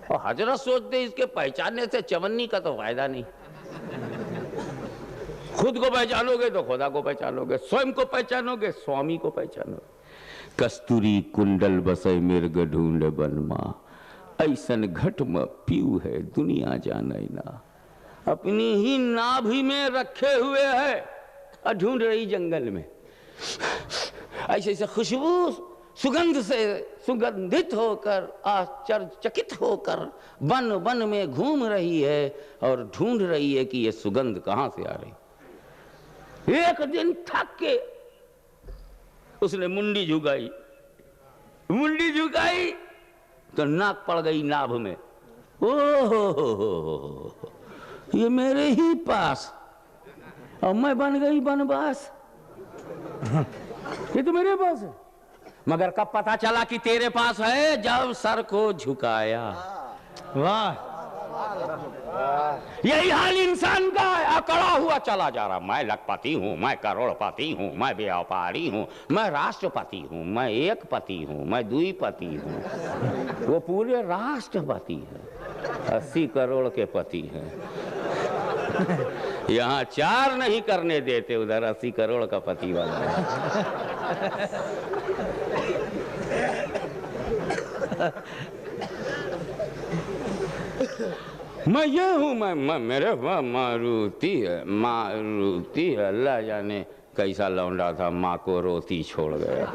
اور حضرت سوچتے اس کے پہچاننے سے چونی کا تو فائدہ نہیں۔ خود کو پہچانو گے تو خدا کو پہچانو گے، سوئم کو پہچانو گے سوامی کو پہچانو گے۔ کستوری کنڈل بسے مرگ ڈھونڈ بنما، ایسن گھٹ میں پیو ہے دنیا جانے نا۔ اپنی ہی نابھی میں رکھے ہوئے ہے اور ڈھونڈ رہی جنگل میں، ایسے ایسے خوشبو سگندھ سے سگندھت ہو کر آشچرچکت ہو کر بن بن میں گھوم رہی ہے اور ڈھونڈ رہی ہے کہ یہ سگندھ کہاں سے آ رہی۔ ایک دن تھک کے اس نے منڈی جھکائی تو ناک پڑ گئی نابھ میں، اوہ یہ میرے ہی پاس، اور میں بن گئی بنواس، یہ تو میرے پاس ہے۔ مگر کب پتا چلا کہ تیرے پاس ہے؟ جب سر کو جھکایا۔ واہ، یہی حال انسان کا ہے، اکڑا ہوا چلا جا رہا، میں لکھ پتی ہوں، میں کروڑ پتی ہوں، میں بیاپاری ہوں، میں راشٹر پتی ہوں، میں ایک پتی ہوں، میں دوئی پتی ہوں۔ وہ پورے راشٹر پتی ہے، 80 کروڑ کے پتی ہیں، یہاں 4 نہیں کرنے دیتے، ادھر 80 کروڑ کا پتی والا ہے۔ میں یہ ہوں، میں میرے ماروتی ہے، اللہ جانے کیسا لونڈا تھا، ماں کو روتی چھوڑ گیا۔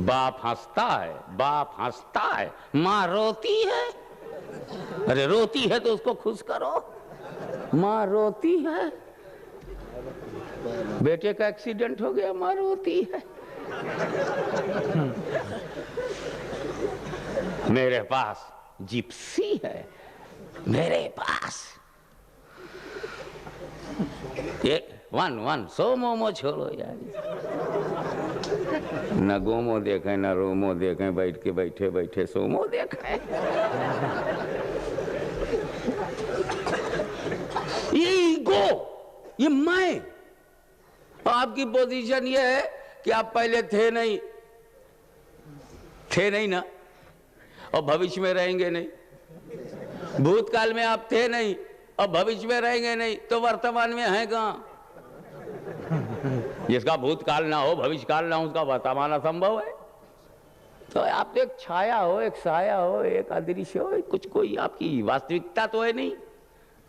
باپ ہنستا ہے، ماں روتی ہے۔ ارے روتی ہے تو اس کو خوش کرو، ماں روتی ہے، بیٹے کا ایکسیڈنٹ ہو گیا، ماں روتی ہے۔ میرے پاس جپسی ہے، میرے پاس ون سو مومو چھوڑو یار، نہ گومو دیکھیں نہ رومو دیکھیں، بیٹھ کے بیٹھے سومو دیکھیں۔ یہ ایگو، یہ میں، آپ کی پوزیشن یہ ہے کہ آپ پہلے تھے نہیں نا، اور بھوشیہ میں رہیں گے نہیں، بھوت کال میں آپ تھے نہیں اور بھوشیہ میں رہیں گے نہیں، تو ورتمان میں ہیں کہاں؟ جس کا بھوت کال نہ ہو، بھوشیہ کال نہ ہو، اس کا ورتمان اسمبھو ہے۔ تو آپ تو ایک چھایا ہو، ایک سایہ ہو، ایک ادرش ہو، کچھ کوئی آپ کی واستوکتا تو ہے نہیں،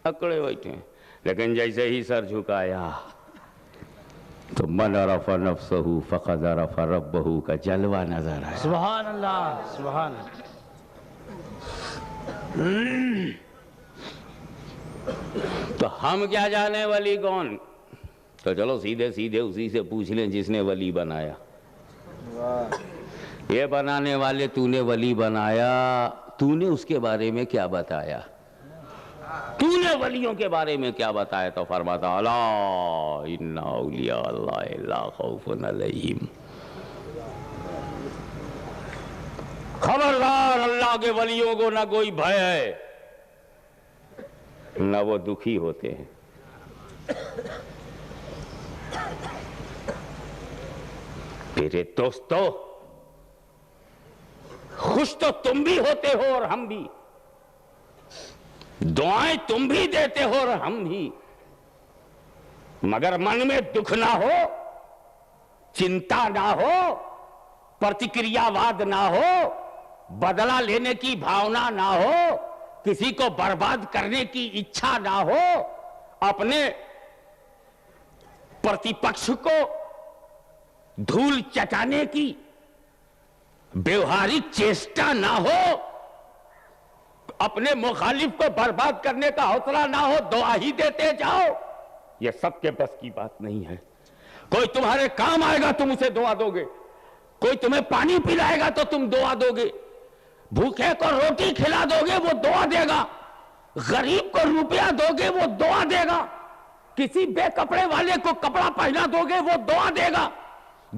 اکڑے بیٹھے ہیں۔ لیکن جیسے ہی سر جھکایا تو من عرف نفسہ فقد عرف ربہ کا جلوہ نظر آیا۔ سبحان اللہ، سبحان اللہ۔ تو ہم کیا جانے ولی کون؟ تو چلو سیدھے اسی سے پوچھ لیں جس نے ولی بنایا۔ یہ بنانے والے تو نے ولی بنایا، تو نے اس کے بارے میں کیا بتایا؟ تو نے ولیوں کے بارے میں کیا بتایا؟ تو فرماتا الا ان اولیاء اللہ لا خوف علیہم، خبردار اللہ کے ولیوں کو نہ کوئی بھے ہے، نہ وہ دکھی ہوتے ہیں۔ میرے دوستو، خوش تو تم بھی ہوتے ہو اور ہم بھی، دعائیں تم بھی دیتے ہو اور ہم بھی، مگر من میں دکھ نہ ہو، چنتا نہ ہو، پرتکریا واد نہ ہو، بدلہ لینے کی بھاونا نہ ہو، کسی کو برباد کرنے کی اچھا نہ ہو، اپنے پرتیپکش کو دھول چٹانے کی بیوہارک چیسٹا نہ ہو، اپنے مخالف کو برباد کرنے کا حوصلہ نہ ہو، دعا ہی دیتے جاؤ، یہ سب کے بس کی بات نہیں ہے۔ کوئی تمہارے کام آئے گا تم اسے دعا دو گے، کوئی تمہیں پانی پلائے گا تو تم دعا دو گے، بھوکے کو روٹی کھلا دو گے وہ دعا دے گا، غریب کو روپیہ دو گے وہ دعا دے گا، کسی بے کپڑے والے کو کپڑا پہنا دو گے وہ دعا دے گا.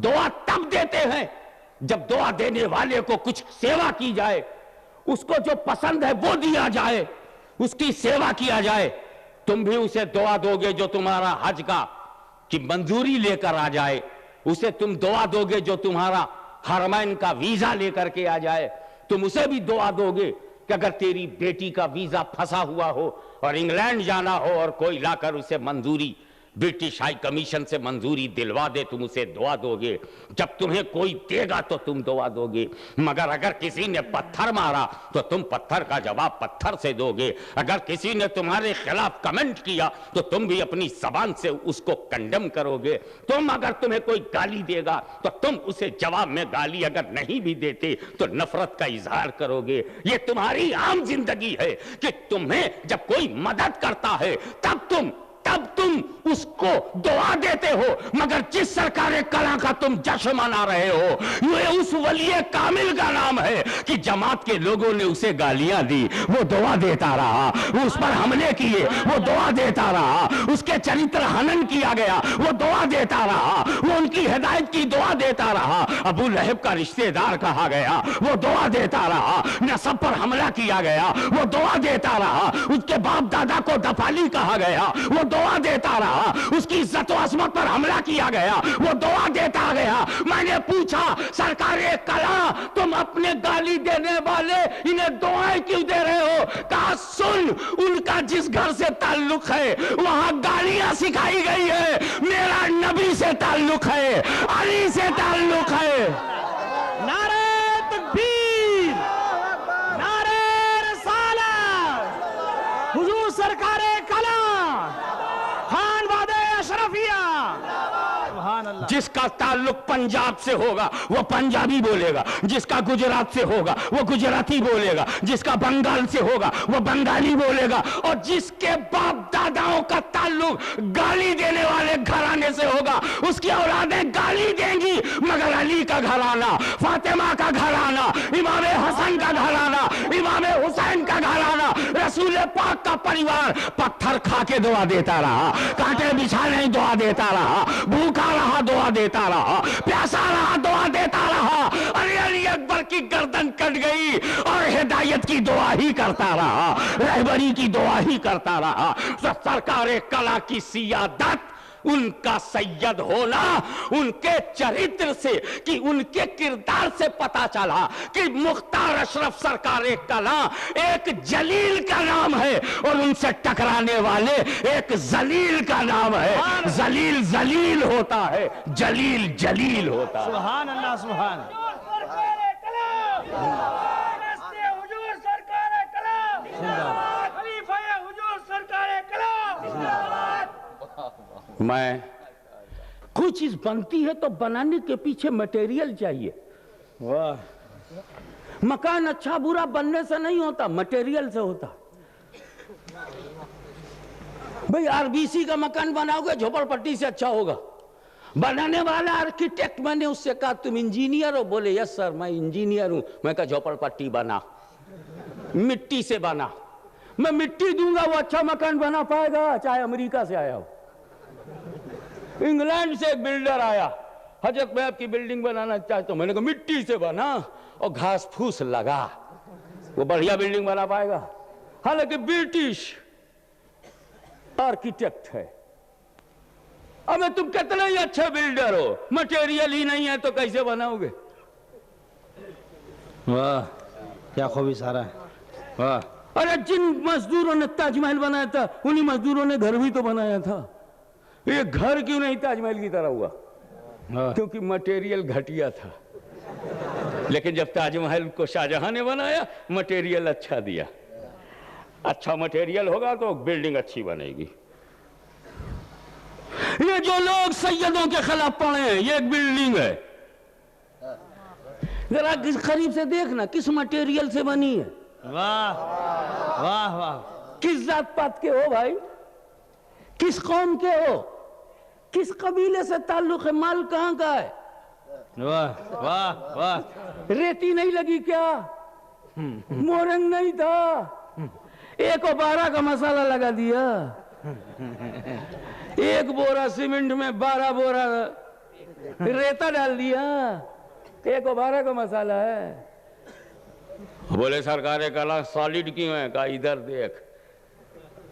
دعا تب دیتے ہیں جب دعا دینے والے کو کچھ سیوا کی جائے, اس کو جو پسند ہے وہ دیا جائے, اس کی سیوا کیا جائے. تم بھی اسے دعا دو گے جو تمہارا حج کی منظوری لے کر آ جائے, اسے تم دعا دو گے جو تمہارا حرمین کا ویزا لے کر کے آ جائے. تم اسے بھی دعا دو گے کہ اگر تیری بیٹی کا ویزا پھنسا ہوا ہو اور انگلینڈ جانا ہو اور کوئی لا کر اسے منظوری برٹش ہائی کمیشن سے منظوری دلوا دے, تم اسے دعا دو گے. جب تمہیں کوئی دے گا تو تم دعا دو گے. مگر اگر کسی نے پتھر مارا تو تم پتھر کا جواب پتھر سے دو گے. اگر کسی نے تمہارے خلاف کمنٹ کیا تو تم بھی اپنی زبان سے اس کو کنڈم کرو گے. اگر تمہیں کوئی گالی دے گا تو تم اسے جواب میں گالی اگر نہیں بھی دیتے تو نفرت کا اظہار کرو گے. یہ تمہاری عام زندگی ہے کہ تمہیں جب کوئی مدد کرتا ہے تب تم اس کو دعا دیتے ہو. مگر جس سرکار کلا کا تم جشن منا رہے ہو یہ اس ولی کامل کا نام ہے کہ جماعت کے لوگوں نے اسے گالیاں دی, وہ دعا دیتا رہا. اس پر حملے کیے, وہ دعا دیتا رہا. اس کے چریتر ہنن کیا گیا, وہ دعا دیتا رہا. وہ ان کی ہدایت کی دعا دیتا رہا. ابو لہب کا رشتہ دار کہا گیا, وہ دعا دیتا رہا. نسب پر حملہ کیا گیا, وہ دعا دیتا رہا. اس کے باپ دادا کو دفالی کہا گیا, وہ دعا دیتا رہا. اس کی عزت و عظمت پر حملہ کیا گیا, وہ دعا دیتا گیا. میں نے پوچھا سرکار کلا تم اپنے گالی دینے والے انہیں دعائیں کیوں دے رہے ہو؟ کہا سن, ان کا جس گھر سے تعلق ہے وہاں گالیاں سکھائی گئی ہے. میرا نبی سے تعلق ہے, علی سے تعلق ہے. نعرہ تکبیر, نعرہ رسالت, حضور سرکار کلا, خان وعدہ اشرفیہ. سبحان اللہ. جس کا تعلق پنجاب سے ہوگا وہ پنجابی بولے گا, جس کا گجرات سے ہوگا وہ گجراتی بولے گا, جس کا بنگال سے ہوگا وہ بنگالی بولے گا, اور جس کے باپ داداؤں کا تعلق گالی دینے والے گھرانے سے ہوگا اس کی اولادیں گالی دیں گی. مگر علی کا گھرانہ, فاطمہ کا گھرانہ, امام حسن کا گھرانہ, امام حسین کا گھرانہ, رسول پاک کا پریوار پتھر کھا کے دعا دیتا رہا, کانٹے بچھانے دعا دیتا رہا, بھوکا رہا دعا دیتا رہا, پیاسا رہا دعا دیتا رہا. علی اکبر کی گردن کٹ گئی اور ہدایت کی دعا ہی کرتا رہا, رہبری کی دعا ہی کرتا رہا. سرکار کلا کی سیادت, ان کا سید ہونا ان کے چرتر سے کہ ان کے کردار سے پتا چلا کہ مختار اشرف سرکار کلا ایک جلیل کا نام ہے اور ان سے ٹکرانے والے ایک ذلیل کا نام ہے. ذلیل ذلیل ہوتا ہے, جلیل جلیل ہوتا ہے. سبحان اللہ, سبحان اللہ. حضور سرکار کلا, خلیفہ حضور سرکار کلا. میں کوئی چیز بنتی ہے تو بنانے کے پیچھے مٹیریل چاہیے. واہ. مکان اچھا برا بننے سے نہیں ہوتا, مٹیریل سے ہوتا. بھئی آر بی سی کا مکان بناؤ گے جھوپڑ پٹی سے اچھا ہوگا. بنانے والا آرکیٹیکٹ, میں نے اس سے کہا تم انجینئر ہو؟ بولے یس سر میں انجینئر ہوں. میں کہا جھوپڑ پٹی بنا, مٹی سے بنا. میں مٹی دوں گا وہ اچھا مکان بنا پائے گا چاہے امریکہ سے آیا ہو. انگلینڈ سے ایک بلڈر آیا, حضرت محب کی بلڈنگ بنانا چاہتا ہوں. میں نے کہا مٹی سے بنا اور گھاس پھوس لگا, وہ بڑھیا بلڈنگ بنا پائے گا. حالانکہ برٹش آرکیٹیکٹ ہے. اب تم کتنے ہی اچھے بلڈر ہو, مٹیریل ہی نہیں ہے تو کیسے بناؤ گے؟ واہ کیا خوبی سارا ہے. واہ. ارے جن مزدوروں نے تاج محل بنایا تھا انہی مزدوروں نے گھر بھی تو بنایا تھا. یہ گھر کیوں نہیں تاج محل کی طرح ہوا؟ کیونکہ مٹیریل گھٹیا تھا. لیکن جب تاج محل کو شاہ جہاں نے بنایا مٹیریل اچھا دیا. اچھا مٹیریل ہوگا تو بلڈنگ اچھی بنے گی. یہ جو لوگ سیدوں کے خلاف پڑے ہیں یہ ایک بلڈنگ ہے, ذرا قریب سے دیکھنا کس مٹیریل سے بنی ہے. واہ واہ واہ. کس ذات پات کے ہو بھائی, کس قوم کے ہو, کس قبیلے سے تعلق ہے, مال کہاں کا ہے؟ واہ واہ واہ. ریتی نہیں لگی کیا, مورنگ نہیں تھا, 1 و 12 کا مسالہ لگا دیا. ایک بورا سیمنٹ میں 12 بورا ریتا ڈال دیا، 1 و 12 کا مسئلہ ہے۔ بولے سرکار کہا سالڈ کیوں ہے؟ کہا ادھر دیکھ،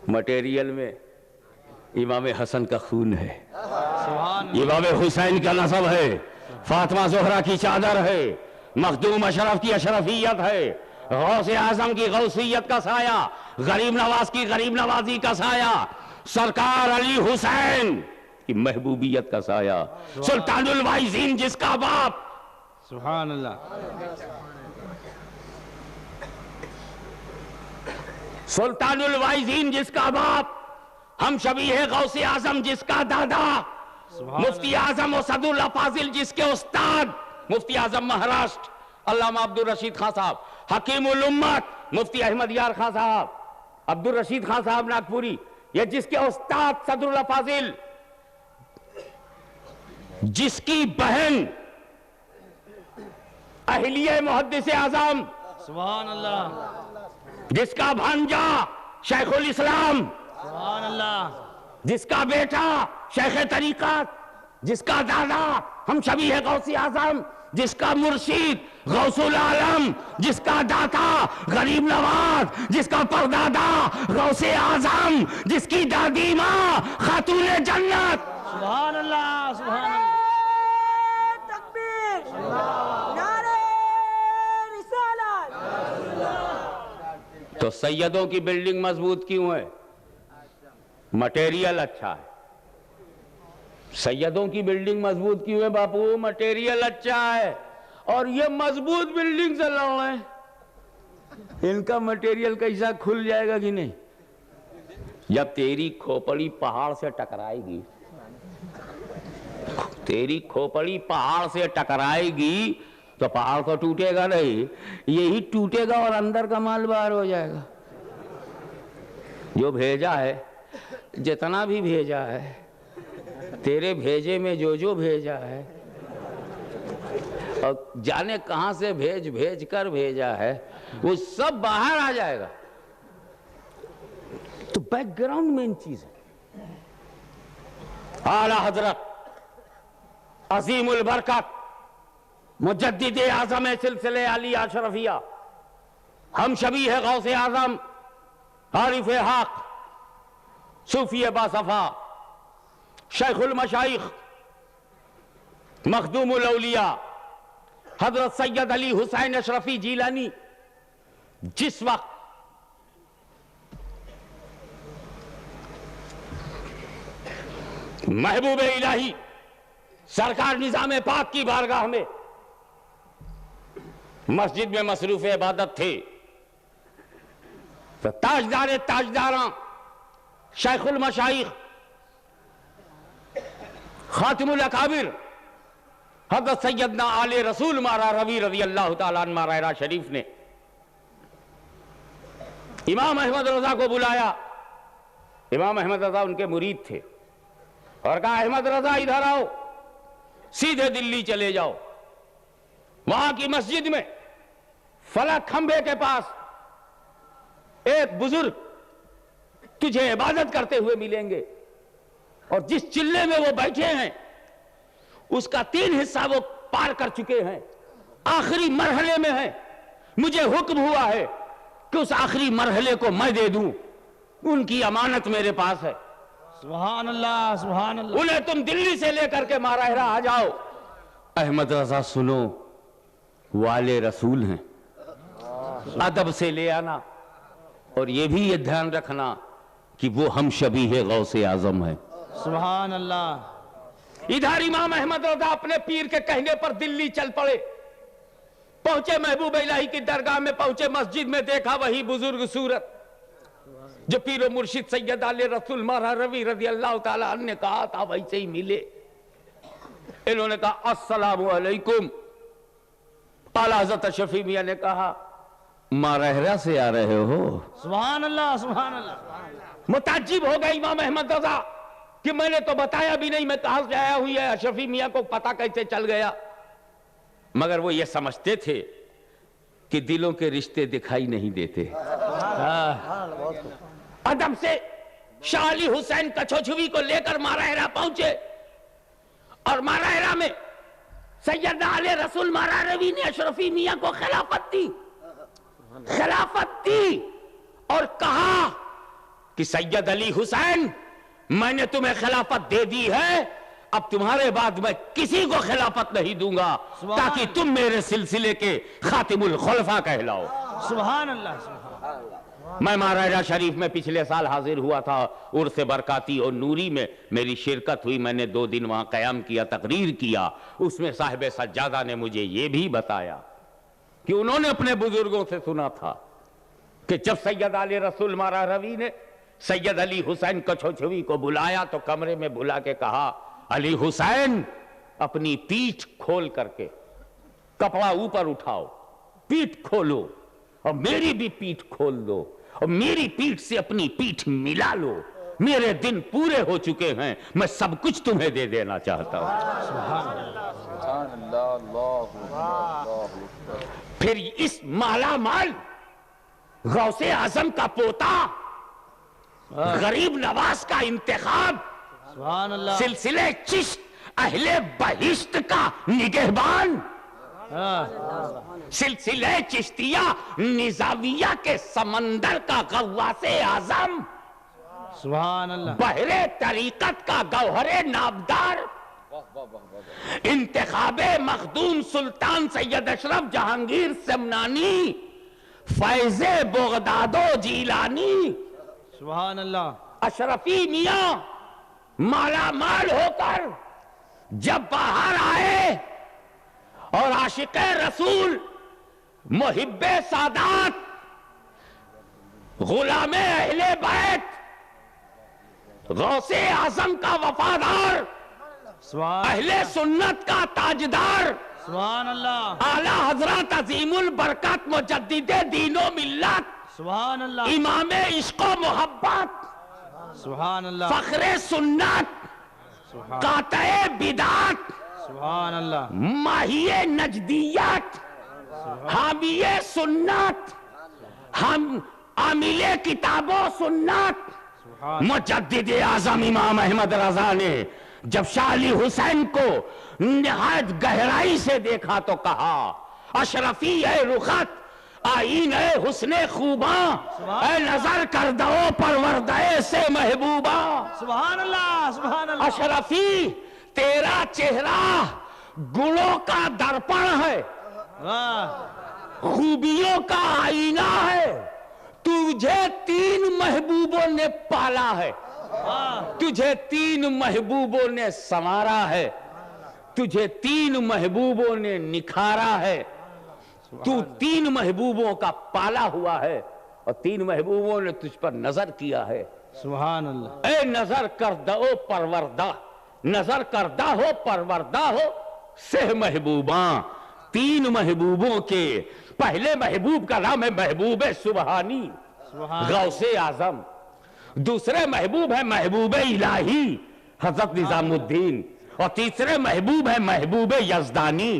مٹیریل میں امام حسن کا خون ہے، امام حسین کا نسب ہے، فاطمہ زہرا کی چادر ہے، مخدوم اشرف کی اشرفیت ہے، غوث اعظم کی غوثیت کا سایہ، غریب نواز کی غریب نوازی کا سایہ، سرکار علی حسین کی محبوبیت کا سایہ، سلطان الوائزین جس کا باپ، سبحان اللہ، سلطان الوائزین جس کا باپ، ہم شبیہ غوث اعظم جس کا دادا، مفتی اعظم و صدر الافاضل جس کے استاد، مفتی اعظم مہاراشٹر علامہ عبدالرشید خان صاحب، حکیم الامت مفتی احمد یار خان صاحب، عبدالرشید خان صاحب ناگپوری، یہ جس کے استاد صدر الافاضل، جس کی بہن اہلیہ محدث اعظم، سبحان اللہ، جس کا بھانجا شیخ الاسلام، سبحان اللہ، جس کا بیٹا شیخ طریقت، جس کا دادا ہم شبیہ غوث اعظم، جس کا مرشد غوث العالم، جس کا داتا غریب نواز، جس کا پردادا غوث اعظم، جس کی دادی ماں خاتون جنت، سبحان اللہ، سبحان اللہ، تکبیر، نعرہ رسالت۔ تو سیدوں کی بلڈنگ مضبوط کیوں ہے؟ مٹیریل اچھا ہے۔ سیدوں کی بلڈنگ مضبوط کیوں ہے باپو؟ مٹیریل اچھا ہے، اور یہ مضبوط بلڈنگ سے لڑ رہے ہیں، ان کا مٹیریل کیسا کھل جائے گا کہ نہیں؟ جب تیری کھوپڑی پہاڑ سے ٹکرائے گی، تیری کھوپڑی پہاڑ سے ٹکرائے گی تو پہاڑ تو ٹوٹے گا نہیں، یہی ٹوٹے گا اور اندر کا مال باہر ہو جائے گا۔ جو بھیجا ہے، جتنا بھی بھیجا ہے، تیرے بھیجے میں جو بھیجا ہے، اور جانے کہاں سے بھیج کر بھیجا ہے، وہ سب باہر آ جائے گا۔ تو بیک گراؤنڈ میں ان چیز ہے۔ اعلی حضرت عظیم البرکت مجدد اعظم سلسلے علی اشرفیہ، ہم شبیہ غوث اعظم، عارف حق، صوفی باصفا، شیخ المشائخ، مخدوم الاولیاء، حضرت سید علی حسین اشرفی جیلانی، جس وقت محبوب الہی سرکار نظام پاک کی بارگاہ میں مسجد میں مصروف عبادت تھے، تو تاجدار تاجداراں، شیخ المشائخ، خاتم الاکابر، حضرت سیدنا آل رسول مارا روی رضی اللہ تعالیٰ عنہ مارا شریف نے امام احمد رضا کو بلایا۔ امام احمد رضا ان کے مرید تھے، اور کہا احمد رضا ادھر آؤ، سیدھے دلی چلے جاؤ، وہاں کی مسجد میں فلاں کھمبے کے پاس ایک بزرگ تجھے عبادت کرتے ہوئے ملیں گے، اور جس چلے میں وہ بیٹھے ہیں اس کا 3 حصہ وہ پار کر چکے ہیں، آخری مرحلے میں ہیں، مجھے حکم ہوا ہے کہ اس آخری مرحلے کو میں دے دوں، ان کی امانت میرے پاس ہے، سبحان اللہ، سبحان اللہ، انہیں تم دلی سے لے کر کے ماراہرہ آ جاؤ۔ احمد رضا سنو، والے رسول ہیں، ادب سے لے آنا، اور یہ بھی یہ دھیان رکھنا کہ وہ ہم شبیہ غوث اعظم ہیں۔ سبحان اللہ، ادھر امام احمد رضا اپنے پیر کے کہنے پر دلی چل پڑے، پہنچے محبوب الہی کی درگاہ میں، پہنچے مسجد میں، دیکھا وہی بزرگ صورت جو پیر و مرشد سید آل رسول مارا روی رضی اللہ تعالیٰ عنہ نے کہا تھا، ویسے ہی ملے۔ انہوں نے کہا السلام علیکم۔ اعلیٰ حضرت شفیع میاں نے کہا ماراہرہ سے آ رہے ہو؟ سبحان اللہ، سبحان اللہ، متعجب ہو گئے امام احمد رضا کہ میں نے تو بتایا بھی نہیں میں کہاں سے آیا ہوئی ہے، شفیع میاں کو پتہ کیسے چل گیا؟ مگر وہ یہ سمجھتے تھے کہ دلوں کے رشتے دکھائی نہیں دیتے۔ ادب سے شاہ علی حسین کچھوچھوی کو لے کر مارا ہیرا پہنچے، اور مارا ہیرا میں سیدنا علی رسول مارا روی نے اشرفی میاں کو خلافت دی اور کہا کہ سید علی حسین میں نے تمہیں خلافت دے دی ہے، اب تمہارے بعد میں کسی کو خلافت نہیں دوں گا تاکہ تم میرے سلسلے کے خاتم الخلفاء کہلاؤ۔ سبحان اللہ۔ میں مہاراجہ شریف میں پچھلے سال حاضر ہوا تھا، عرس برکاتی اور نوری میں میری شرکت ہوئی، میں نے 2 دن وہاں قیام کیا، تقریر کیا۔ اس میں صاحب سجادہ نے مجھے یہ بھی بتایا کہ انہوں نے اپنے بزرگوں سے سنا تھا کہ جب سید علی رسول مارا روی نے سید علی حسین کچھوچھوی کو بلایا تو کمرے میں بلا کے کہا، علی حسین اپنی پیٹھ کھول کر کے کپڑا اوپر اٹھاؤ، پیٹھ کھولو، اور میری بھی پیٹھ کھول دو، اور میری پیٹھ سے اپنی پیٹھ ملا لو، میرے دن پورے ہو چکے ہیں، میں سب کچھ تمہیں دے دینا چاہتا ہوں۔ پھر اس مالا مال غوث اعظم کا پوتا، غریب نواز کا انتخاب، سبحان اللہ۔ سلسلے چشت اہل بہشت کا نگہبان، سلسلے چشتیہ نظامیہ کے سمندر کا غواث اعظم، سبحان اللہ۔ بحر طریقت کا گوہر نابدار، انتخاب مخدوم سلطان سید اشرف جہانگیر سمنانی، فیض بغداد و جیلانی، سبحان اللہ۔ اشرفی میاں مالا مال ہو کر جب باہر آئے اور عاشق رسول، محب سادات، غلام اہل بیت، غوث اعظم کا وفادار، اہل سنت کا تاجدار، سبحان اللہ۔ اعلیٰ حضرت عظیم البرکت مجدد دین و ملت، سبحان اللہ۔ امام عشق و محبت، سبحان اللہ۔ فخر سنت، قاطع بدعت، سبحان اللہ۔ ماہی نجدیت، حامی سنت، ہم عامل کتاب و سنت، مجدد اعظم امام احمد رضا نے جب شاہ علی حسین کو نہایت گہرائی سے دیکھا تو کہا، اشرفی اے رخت، آئین اے حسن خوباں، اے نظر کردہ پروردہ سے محبوباں، سبحان اللہ۔ سبحان اللہ۔ اشرفی تیرا چہرہ گنوں کا درپن ہے، خوبیوں کا آئینہ ہے، تجھے 3 محبوبوں نے پالا ہے، تجھے 3 محبوبوں نے سنوارا ہے، تجھے 3 محبوبوں نے نکھارا ہے، تو 3 محبوبوں کا پالا ہوا ہے، اور 3 محبوبوں نے تجھ پر نظر کیا ہے۔ سبحان اللہ۔ اے نظر کردہ و پروردہ، نظر کردہ ہو پروردہ ہو سے محبوباں، 3 محبوبوں کے پہلے محبوب کا نام ہے محبوب سبحانی غوث اعظم، دوسرے محبوب ہے محبوب الہی حضرت نظام الدین، اور تیسرے محبوب ہے محبوب یزدانی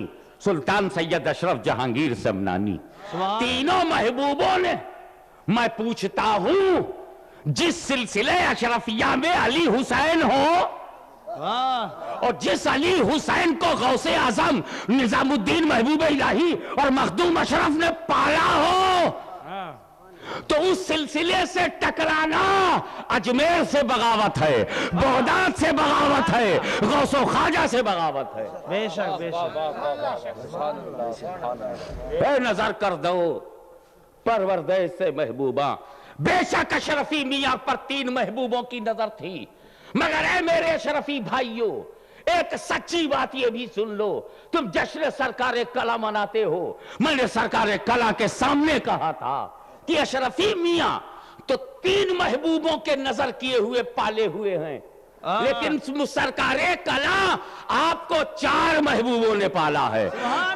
سلطان سید اشرف جہانگیر سمنانی۔ تینوں محبوبوں نے، میں پوچھتا ہوں جس سلسلے اشرفیہ میں علی حسین ہو اور جس علی حسین کو غوث اعظم نظام الدین محبوب الہی اور مخدوم اشرف نے پالا ہو، تو اس سلسلے سے ٹکرانا اجمیر سے بغاوت ہے، بغداد سے بغاوت ہے، غوث و خواجہ سے بغاوت ہے۔ بے شک بے شک۔ اے نظر کر دو پروردہ سے محبوباں، بے شک اشرفی میاں پر 3 محبوبوں کی نظر تھی، مگر اے میرے اشرفی بھائیوں، ایک سچی بات یہ بھی سن لو، تم جشن سرکار کلا مناتے ہو، میں نے سرکار کلا کے سامنے کہا تھا کہ اشرفی میاں تو 3 محبوبوں کے نظر کیے ہوئے پالے ہوئے ہیں، لیکن سرکار کلا آپ کو 4 محبوبوں نے پالا ہے،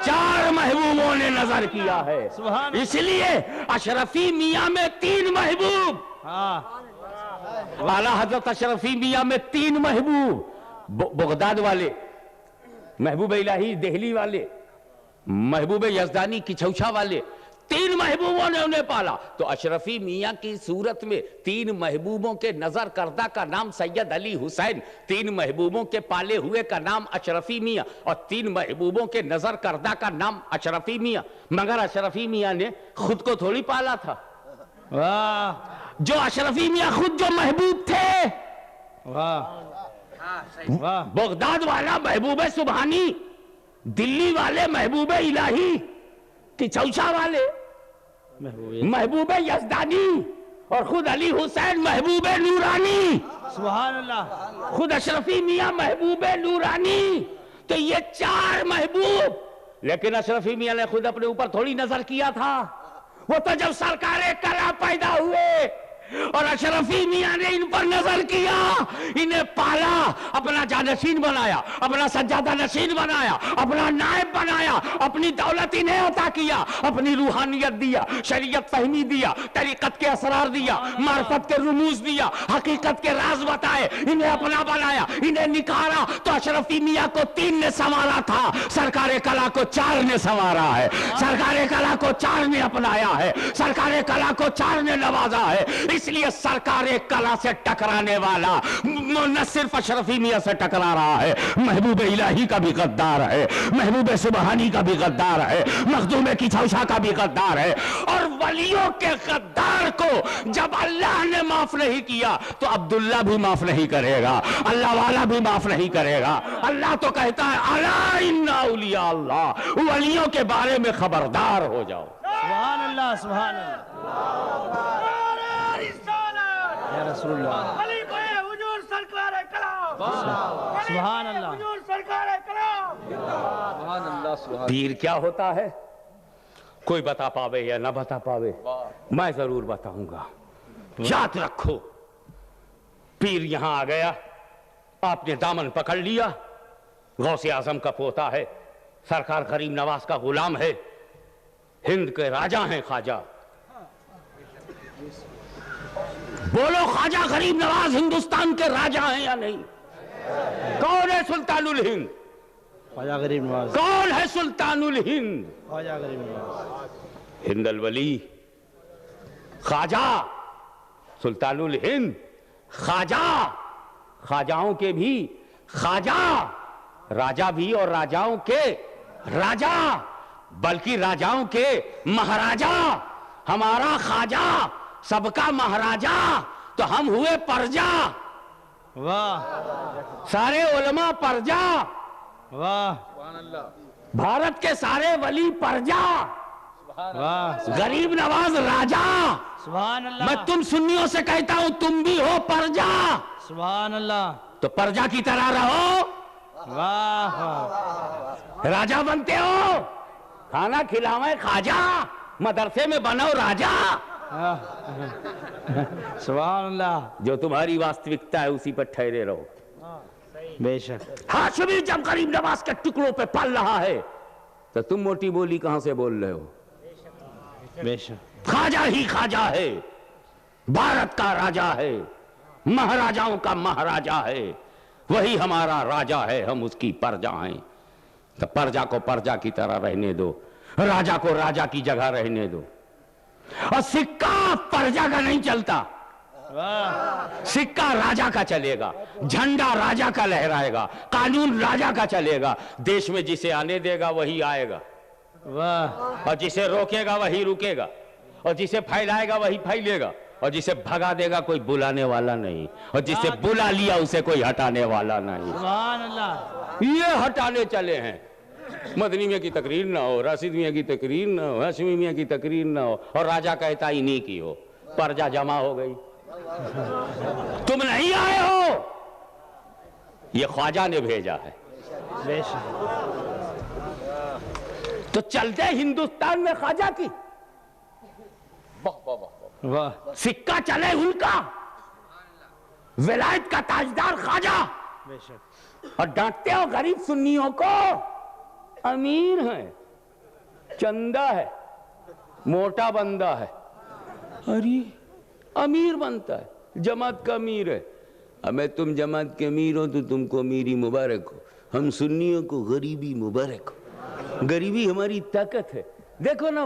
4 محبوبوں نے نظر کیا ہے، اس لیے اشرفی میاں میں 3 محبوب، اعلیٰ حضرت اشرفی میاں میں 3 محبوب، بغداد والے، محبوب الہی دہلی والے، محبوب یزدانی کچھوچھا والے، 3 محبوبوں نے انہیں پالا. تو اشرفی میاں کی صورت میں 3 محبوبوں کے نظر کردہ کا نام سید علی حسین، 3 محبوبوں کے پالے ہوئے کا نام اشرفی میاں، اور 3 محبوبوں کے نظر کردہ کا نام اشرفی میاں. مگر اشرفی میاں نے خود کو تھوڑی پالا تھا. واہ جو اشرفی میاں خود جو محبوب تھے، واہ واہ بغداد والا محبوب سبحانی، دلی والے محبوب الہی، کہ چوشا والے محبوب یزدانی، اور خود علی حسین محبوب نورانی، سبحان اللہ. خود اشرفی میاں محبوب نورانی. تو یہ 4 محبوب. لیکن اشرفی میاں نے خود اپنے اوپر تھوڑی نظر کیا تھا. وہ تو جب سرکار کلا پیدا ہوئے اور اشرفی میاں نے ان پر نظر کیا، انہیں پالا، اپنا جانشین بنایا، اپنا سجادہ نشین بنایا، اپنا نائب بنایا، اپنی دولت انہیں عطا کیا، اپنی روحانیت دیا، شریعت فہمی دیا، طریقت کے اسرار دیا، معرفت کے رموز دیا، حقیقت کے راز بتائے، انہیں اپنا بنایا، انہیں نکھارا. تو اشرفی میاں کو 3 نے سنوارا تھا، سرکار کلا کو 4 نے سنوارا ہے، سرکار کلا کو 4 نے اپنایا ہے، سرکار کلا کو 4 نے نوازا ہے. اس لیے سرکار کلا سے ٹکرانے والا نہ صرف اشرفی میاں سے ٹکرا رہا ہے، محبوب الہی کا بھی غدار ہے، محبوب سبحانی کا بھی غدار ہے، مخدوم کی چھوشا کا بھی غدار ہے. اور ولیوں کے غدار کو جب اللہ نے معاف نہیں کیا تو عبداللہ بھی معاف نہیں کرے گا، اللہ والا بھی معاف نہیں کرے گا. اللہ تو کہتا ہے الا ان اولیاء اللہ، ولیوں کے بارے میں خبردار ہو جاؤ. سبحان اللہ سبحان اللہ یا رسول اللہ. سبحان اللہ. پیر کیا ہوتا ہے کوئی بتا پاوے یا نہ بتا پاوے، میں ضرور بتاؤں گا. یاد رکھو، پیر یہاں آ گیا، آپ نے دامن پکڑ لیا، غوث اعظم کا پوتا ہے، سرکار غریب نواز کا غلام ہے، ہند کے راجہ ہیں خواجہ. بولو خواجہ غریب نواز ہندوستان کے راجہ ہیں یا نہیں؟ کون ہے سلطان الہند؟ خواجہ غریب نواز. کون ہے سلطان الہند؟ خواجہ غریب نواز. ہند الولی خواجہ، سلطان الہند خواجہ، خواجاؤں کے بھی خواجہ، راجہ بھی اور راجاؤں کے راجہ، بلکہ راجاؤں کے مہاراجہ. ہمارا خواجہ سب کا مہاراجہ، تو ہم ہوئے پرجا. واہ سارے علماء پرجا، واہ بھارت کے سارے ولی پرجا، واہ غریب نواز راجہ. سبحان اللہ. میں تم سنیوں سے کہتا ہوں تم بھی ہو پرجا، سبحان اللہ. تو پرجا کی طرح رہو، واہ واہ. راجہ بنتے ہو، کھانا کھلاویں خواجہ، مدرسے میں بنو راجہ. سبحان اللہ. جو تمہاری واستوکتا ہے اسی پر ٹھہرے رہو. بے شک. ہاشمی جب غریب نواز کے ٹکڑوں پہ پل رہا ہے تو تم موٹی بولی کہاں سے بول رہے ہو؟ بے شک. خواجہ ہی خواجہ ہے، بھارت کا راجہ ہے، مہاراجاؤں کا مہاراجہ ہے، وہی ہمارا راجہ ہے، ہم اس کی پرجا ہیں. تو پرجا کو پرجا کی طرح رہنے دو، راجہ کو راجہ کی جگہ رہنے دو. اور سکہ پرجا کا نہیں چلتا، سکہ راجہ کا چلے گا، جھنڈا راجہ کا لہرائے گا، قانون راجہ کا چلے گا. دیش میں جسے آنے دے گا وہی آئے گا، واہ اور جسے روکے گا وہی رکے گا، اور جسے پھیلائے گا وہی پھیلے گا، اور جسے بھگا دے گا کوئی بلانے والا نہیں، اور جسے بلا لیا اسے کوئی ہٹانے والا نہیں. سبحان اللہ. یہ ہٹانے چلے ہیں. مدنی میاں کی تقریر نہ ہو، راشد میاں کی تقریر نہ ہو، ہاشمی میاں کی تقریر نہ ہو، اور راجہ کہتا ہی نہیں کی ہو، پرجا جمع ہو گئی. تم نہیں آئے ہو، یہ خواجہ نے بھیجا ہے. بے شک. تو چلتے ہندوستان میں خواجہ کی، واہ سکہ چلے ان کا، ولایت کا تاجدار خواجہ، بے شک. اور ڈانٹتے ہو غریب سنیوں کو. امیر ہے، چندہ ہے، موٹا بندہ ہے، ارے امیر بنتا ہے، جماعت کا امیر ہے. ہمیں تم جماعت کے امیر ہو تو تم کو امیری مبارک ہو، ہم سنیوں کو غریبی مبارک ہو. غریبی ہماری طاقت ہے. دیکھو نا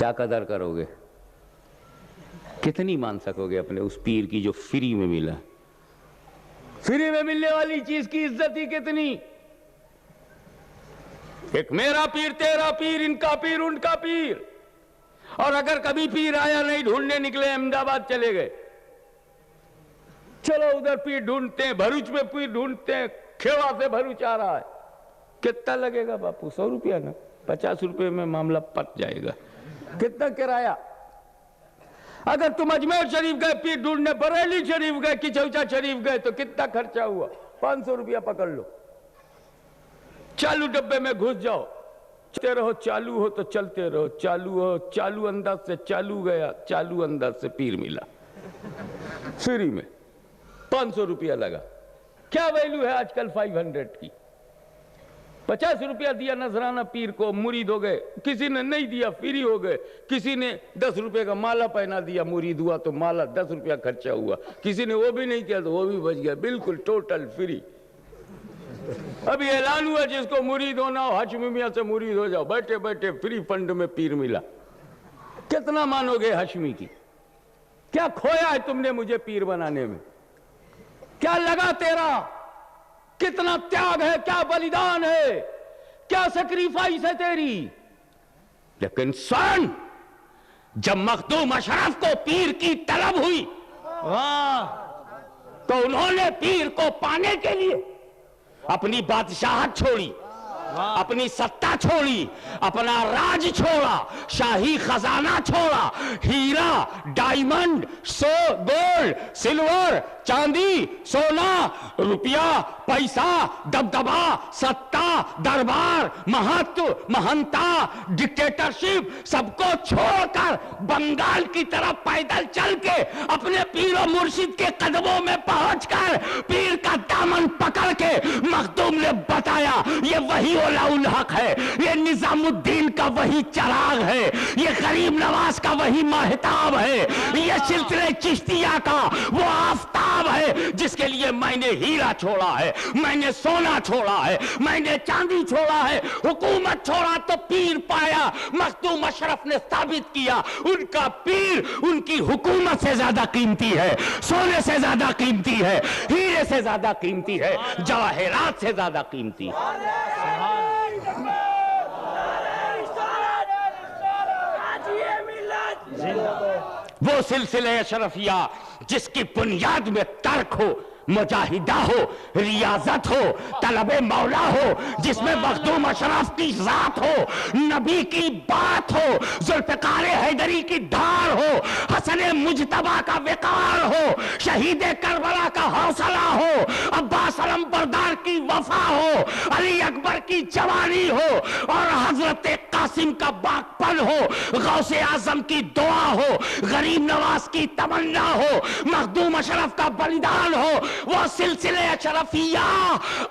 کیا قدر کرو گے؟ کتنی مان سکو گے اپنے اس پیر کی جو فری میں ملا؟ فری میں ملنے والی چیز کی عزت ہی کتنی؟ ایک میرا پیر، تیرا پیر، ان کا پیر، ان کا پیر. اور اگر کبھی پیر آیا نہیں، ڈھونڈنے نکلے، احمد آباد چلے گئے، چلو ادھر پیر ڈھونڈتے ہیں، بھروچ میں پیر ڈھونڈتے ہیں، کھیوا سے بھروچ آ رہا ہے. کتنا لگے گا باپو؟ 100 روپیہ نا؟ 50 روپے میں معاملہ پٹ جائے گا. کتنا کرایہ؟ اگر تم اجمیر شریف گئے پیر ڈھونڈنے، بریلی شریف گئے، کچوچا شریف گئے، تو کتنا خرچہ ہوا؟ 500 روپیہ پکڑ لو. چالو ڈبے میں گھس جاؤ، چلتے رہو، چالو ہو تو چلتے رہو، چالو ہو، چالو انداز سے چالو گیا، چالو انداز سے پیر ملا فری میں. 500 روپیہ لگا. کیا ویلیو ہے آج کل 500 کی؟ 50 روپیہ دیا نذرانہ پیر کو، مرید ہو گئے. کسی نے نہیں دیا، فری ہو گئے. کسی نے 10 روپے کا مالا پہنا دیا، مرید ہوا تو مالا 10 روپیہ خرچہ ہوا. کسی نے وہ بھی نہیں کیا تو وہ بھی بچ گیا، بالکل ٹوٹل فری. ابھی اعلان ہوا جس کو مرید ہونا ہو ہاشمی میاں سے مرید ہو جاؤ، بیٹھے بیٹھے فری فنڈ میں پیر ملا. کتنا مانو گے ہاشمی کی؟ کیا کھویا ہے تم نے مجھے پیر بنانے میں؟ کیا لگا تیرا؟ کتنا تیاگ ہے، کیا بلیدان ہے، کیا سیکریفائس ہے تیری؟ لیکن سن، جب مخدوم اشرف کو پیر کی طلب ہوئی تو انہوں نے پیر کو پانے کے لیے اپنی بادشاہت چھوڑی، اپنی ستا چھوڑی، اپنا راج چھوڑا، شاہی خزانہ چھوڑا، ہیرا، ڈائمنڈ، گولڈ، سلور، چاندی، سونا، روپیہ، پیسہ، دبدبا، ستا، دربار، مہنتا، ڈکٹیٹرشپ، سب کو چھوڑ کر بنگال کی طرف پیدل چل کے اپنے پیر و مرشد کے قدموں میں پہنچ کر پیر کا دامن پکڑ کے مخدوم نے بتایا یہ وہی اولیاء الحق ہے، یہ نظام الدین کا وہی چراغ ہے، یہ غریب نواز کا وہی ماہتاب ہے، یہ سلسلے چشتیہ کا وہ آفتاب ہے جس کے لیے میں نے ہیرا چھوڑا ہے، میں نے سونا چھوڑا ہے، میں نے چاندی چھوڑا ہے، حکومت چھوڑا تو پیر پایا. مخدوم اشرف نے ثابت کیا ان کا پیر ان کی حکومت سے زیادہ قیمتی ہے، سونے سے زیادہ قیمتی ہے، ہیرے سے زیادہ قیمتی ہے، جواہرات سے زیادہ قیمتی ہے. وہ سلسلہ اشرفیہ جس کی بنیاد میں ترک ہو، مجاہدہ ہو، ریاضت ہو، طلب مولا ہو، جس میں مخدوم اشرف کی ذات ہو، نبی کی بات ہو، ذوالفقار حیدری کی دھار ہو، حسن مجتبیٰ کا وقار ہو، شہید کربلا کا حوصلہ ہو، عباس علمبردار کی وفا ہو، علی اکبر کی جوانی ہو، اور حضرت قاسم کا باغپن ہو، غوث اعظم کی دعا ہو، غریب نواز کی تمنا ہو، مخدوم اشرف کا بلیدان ہو. وہ سلسلے اشرفیہ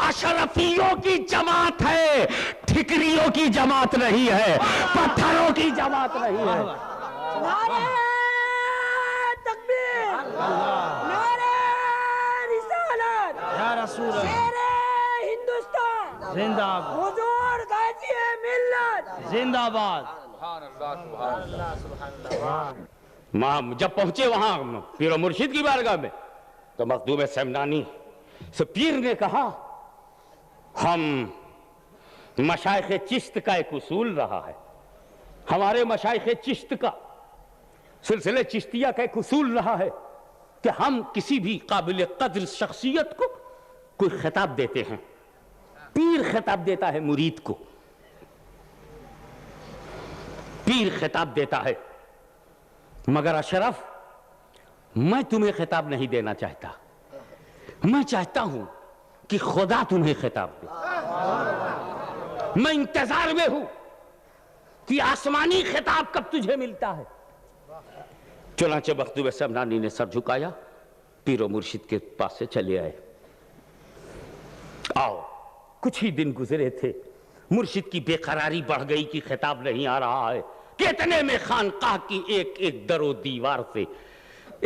اشرفیوں کی جماعت ہے، ٹھکریوں کی جماعت نہیں ہے، پتھروں کی جماعت نہیں ہے. نعرہ تکبیر، نعرہ رسالت، یا رسول اللہ، شیر ہندوستان، زندہ آباد، حضور غازی ملت، زندہ آباد. جب پہنچے وہاں پیر و مرشد کی بارگاہ میں تو مخدوم سمنانی سے پیر نے کہا ہم مشائخ چشت کا ایک اصول رہا ہے، ہمارے مشائخ چشت کا سلسلے چشتیہ کا ایک اصول رہا ہے کہ ہم کسی بھی قابل قدر شخصیت کو کوئی خطاب دیتے ہیں، پیر خطاب دیتا ہے مرید کو، پیر خطاب دیتا ہے. مگر اشرف میں تمہیں خطاب نہیں دینا چاہتا، میں چاہتا ہوں کہ خدا تمہیں خطاب دے. میں انتظار میں ہوں کہ آسمانی خطاب کب تجھے ملتا ہے. چنانچہ مخدوم سمنانی نے سر جھکایا، پیر و مرشد کے پاس سے چلے آئے. آؤ، کچھ ہی دن گزرے تھے، مرشد کی بے قراری بڑھ گئی کہ خطاب نہیں آ رہا ہے. کتنے میں خانقاہ کی ایک ایک در و دیوار سے،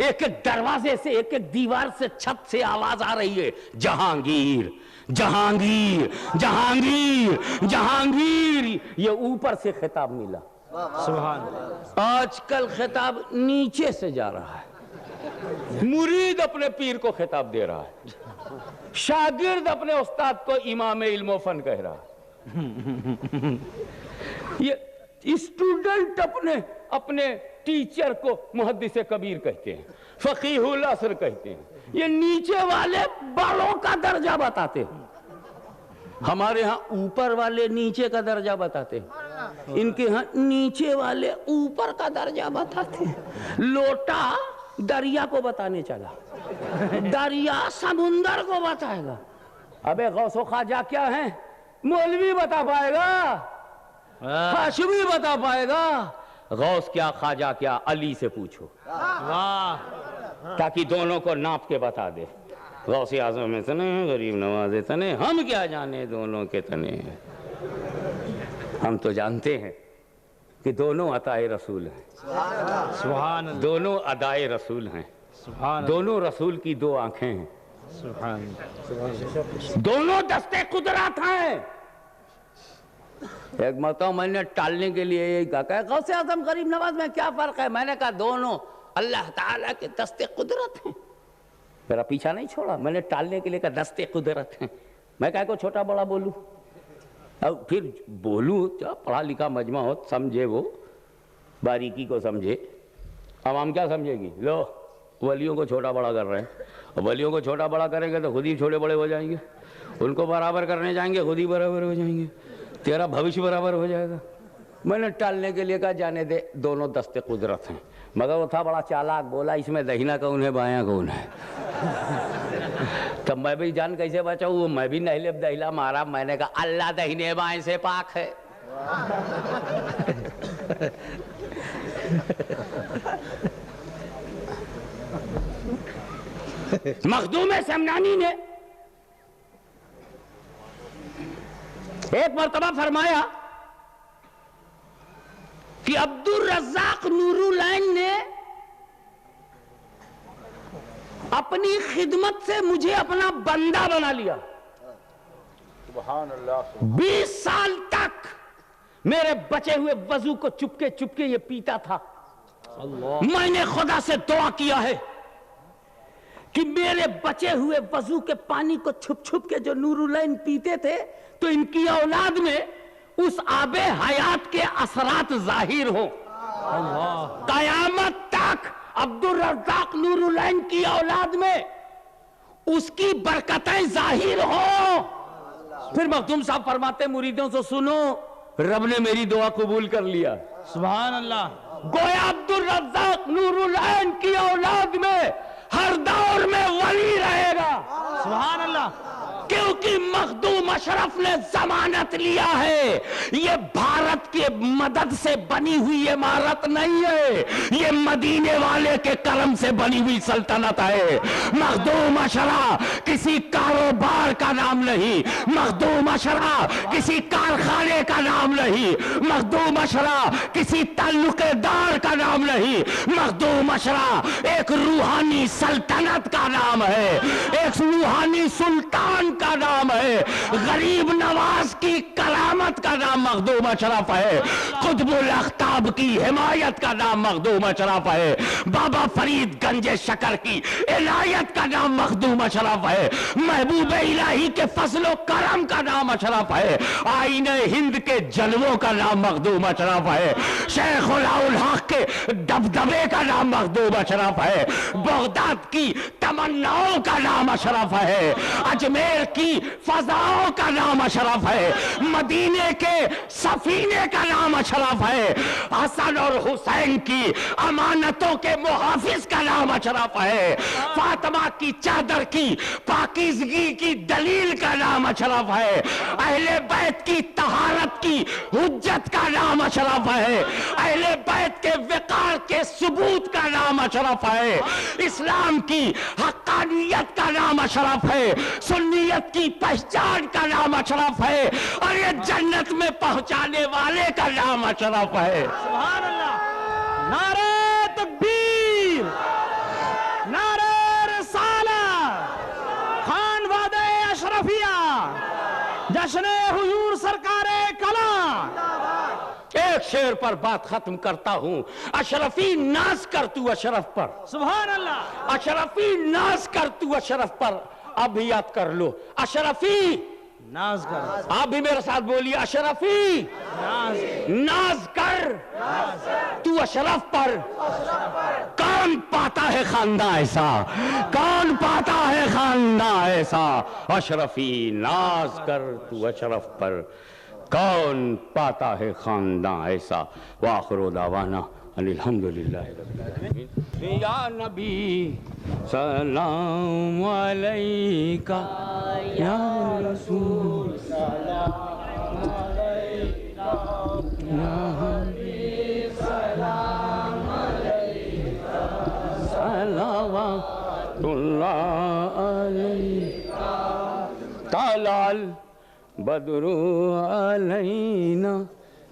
ایک ایک دروازے سے، ایک ایک دیوار سے، چھت سے آواز آ رہی ہے، جہانگیر جہانگیر جہانگیر جہانگیر. یہ اوپر سے خطاب ملا. سبحان آج کل خطاب نیچے سے جا رہا ہے. مرید اپنے پیر کو خطاب دے رہا ہے, شاگرد اپنے استاد کو امام علم و فن کہہ رہا ہے. یہ اسٹوڈنٹ اپنے ٹیچر کو محدث کبیر کہتے ہیں, فقیہ العصر کہتے ہیں. یہ نیچے والے بڑوں کا درجہ بتاتے ہیں. ہمارے ہاں اوپر والے نیچے کا درجہ بتاتے ہیں, ان کے ہاں نیچے والے اوپر کا درجہ بتاتے ہیں. لوٹا دریا کو بتانے چلا, دریا سمندر کو بتائے گا. ابے غوث و خواجہ کیا ہیں مولوی بتا پائے گا, ہاشمی بتا پائے گا. غوث کیا خواجہ کیا علی سے پوچھو, تاکہ دونوں کو ناپ کے بتا دے. غوث اعظم میں تنے, غریب نواز تنے, ہم کیا جانے دونوں کے تنے. ہم تو جانتے ہیں کہ دونوں عطائے رسول ہیں, سبحان اللہ, دونوں ادائے رسول ہیں, سبحان دونوں رسول کی دو آنکھیں ہیں, سبحان دونوں دستے قدرت ہیں. ایک مرتبہ میں نے ٹالنے کے لیے یہی کہا کہ غوث اعظم غریب نواز میں کیا فرق ہے. میں نے کہا دونوں اللہ تعالیٰ کے دستے قدرت ہیں. میرا پیچھا نہیں چھوڑا, میں نے ٹالنے کے لیے کہا دستے قدرت ہیں. میں کہا کو چھوٹا بڑا بولوں, اب پھر بولوں پڑھا لکھا مجمع ہو, سمجھے, وہ باریکی کو سمجھے. عوام کیا سمجھے گی, لو ولیوں کو چھوٹا بڑا کر رہے ہیں. ولیوں کو چھوٹا بڑا کریں گے تو خود ہی چھوٹے بڑے ہو جائیں گے, ان کو برابر کرنے جائیں گے خود ہی برابر ہو جائیں گے, تیرا بھوش برابر ہو جائے گا. میں نے ٹالنے کے لیے کہا جانے دے, دونوں دستے قدرت ہیں. مگر وہ تھا بڑا چالاک, بولا اس میں دہینا کون ہے بایاں کون ہے. تب میں بھی جان کیسے بچاؤں, وہ میں بھی نہلب دہلا مارا. میں نے کہا اللہ دہینے بائیں سے پاک ہے. مخدوم سمنانی نے ایک مرتبہ فرمایا کہ عبد الرزاق نور العین نے اپنی خدمت سے مجھے اپنا بندہ بنا لیا. سبحان اللہ, 20 سال تک میرے بچے ہوئے وضو کو چپکے چپکے یہ پیتا تھا. میں نے خدا سے دعا کیا ہے کہ میرے بچے ہوئے وضو کے پانی کو چھپ چھپ کے جو نور العین پیتے تھے تو ان کی اولاد میں اس آب حیات کے اثرات ظاہر ہوں. قیامت تک عبد الرزاق نور العین کی اولاد میں اس کی برکتیں ظاہر ہوں. پھر مخدوم صاحب فرماتے مریدوں سے سنو, رب نے میری دعا قبول کر لیا. سبحان اللہ, گویا عبد الرزاق نور العین کی اولاد میں ہر دور میں ولی رہے گا. سبحان اللہ, کیونکہ مخدوم اشرف نے ضمانت لیا ہے. یہ بھارت کے مدد سے بنی ہوئی عمارت نہیں ہے, یہ مدینے والے کے کرم سے بنی ہوئی سلطنت ہے. مخدوم اشرف کسی کاروبار کا نام نہیں, مخدوم اشرف کسی کارخانے کا نام نہیں, مخدوم اشرف کسی تعلق دار کا نام نہیں, مخدوم اشرف ایک روحانی سلطنت کا نام ہے, ایک روحانی سلطان کا نام ہے. غریب نواز کی کرامت کا نام مخدوم اشرف ہے, قطب الاقطاب کی حمایت کا نام مخدوم اشرف ہے, بابا فرید گنج شکر کی عنایت کا نام مخدوم اشرف ہے, محبوب الہی کے فضل و کرم کا نام اشرف ہے, آئین ہند کے جلووں کا نام مخدوم اشرف ہے, شیخ الحق کے دبدبے کا نام مخدوم اشرف ہے, بغداد کی تمناؤں کا نام اشرف ہے, اجمیر کی فضاؤں کا نام اشرف ہے, مدینے کے سفینے کا نام اشرف ہے, حسن اور حسین کی امانتوں کے محافظ کا نام اشرف ہے, فاطمہ کی چادر کی پاکیزگی کی دلیل کا نام اشرف ہے, اہل بیت کی طہارت کی حجت کا نام اشرف ہے, اہل بیت کے وقار کے ثبوت کا نام اشرف ہے, اسلام کی حقانیت کا نام اشرف ہے, سنیت کی پہچان کا نام اشرف ہے, اور یہ جنت میں پہنچانے والے کا نام اشرف ہے. سبحان اللہ, نعرہ تکبیر, نعرہ رسالت, خان وعدہ اشرفیہ, جشن حضور سرکار کلام, ایک شعر پر بات ختم کرتا ہوں. اشرفی ناز کر تو اشرف پر. سبحان اللہ. اشرفی ناز کر تو اشرف پر. اب بھی یاد کر لو. اشرفی ناز کر. آپ بھی میرے ساتھ بولیے. اشرفی ناز کر تو اشرف پر. کون پاتا ہے خاندان ایسا, کون پاتا ہے خاندان ایسا. اشرفی ناز کر تو اشرف پر, کون پاتا ہے خاندان ایسا. وآخر دعوانا ان الحمدللہ رب العالمین. یا نبی سلام علیکہ, یا رسول سلام علیکہ, یا حبیب سلام علیکہ, صلوات اللہ علیکہ. طلع البدر علینا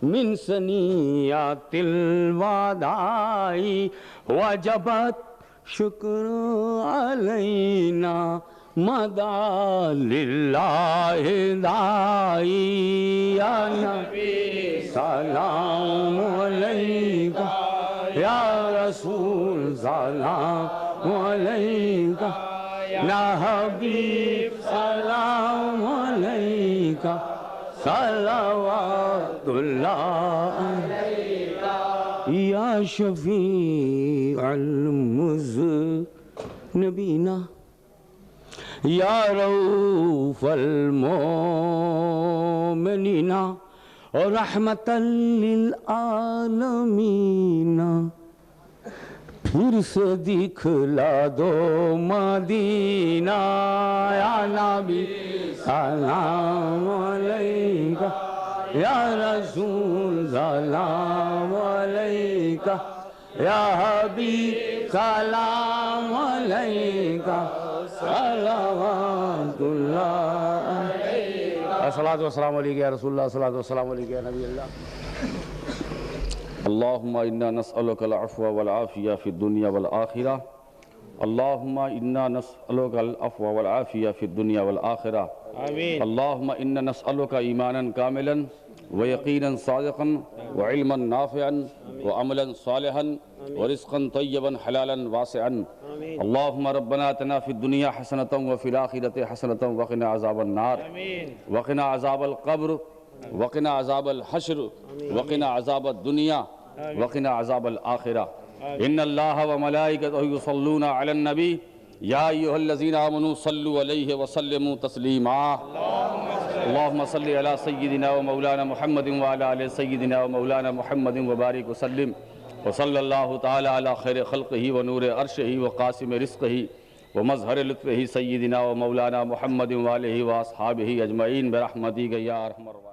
من ثنیات الوداع وجبت شکر علینا مدى للہ داعی. یا نبی سلام علیکہ, یا رسول سلام علیکہ, یا حبیب سلام علیکہ, صلوات اللہ علیکہ. یا شفیع المذنبین, یا رؤوف المؤمنین, رحمتا للعالمین. پھر سے دکھلا دو مدینہ, یا نبی سلام علیکہ, یا رسول سلام علیکہ, یا حبیب سلام علیکہ, صلوات اللہ علیکہ. الصلاۃ والسلام علیکہ یا رسول اللہ, الصلاۃ والسلام علیکہ یا نبی اللہ. اللہم انا نسألک العفو والعافیہ فی الدنیا والآخرہ. اللہم انا نسألک العفو والعافیہ فی الدنیا والآخرہ. آمین. اللہم انا نسألک ایمانا کاملا ویقینا صادقا وعلما نافعا وعملا صالحا ورزقا طیبا حلالا واسعا. اللہم ربنا آتنا فی الدنیا حسنة وفی الآخرة حسنة وقنا عذاب النار, وقنا عذاب القبر, وقنا عذاب الحشر, وقنا عذاب الدنیا, وقنا عذاب الآخرہ. ان اللہ وملائکتہ یصلون علی النبی یا ایہا الذین آمنوا صلوا علیہ وسلموا تسلیما. اللہم صلی علی سیدنا و مولانا محمد وعلی آل سیدنا و مولانا محمد وبارک وسلم. وصلی اللہ تعالی علی خیر خلقہ ونور عرشہ وقاسم رزقہ ومظہر لطفہ سیدنا و مولانا محمد وآلہ واصحابہ اجمعین برحمتک یا ارحم الراحمین.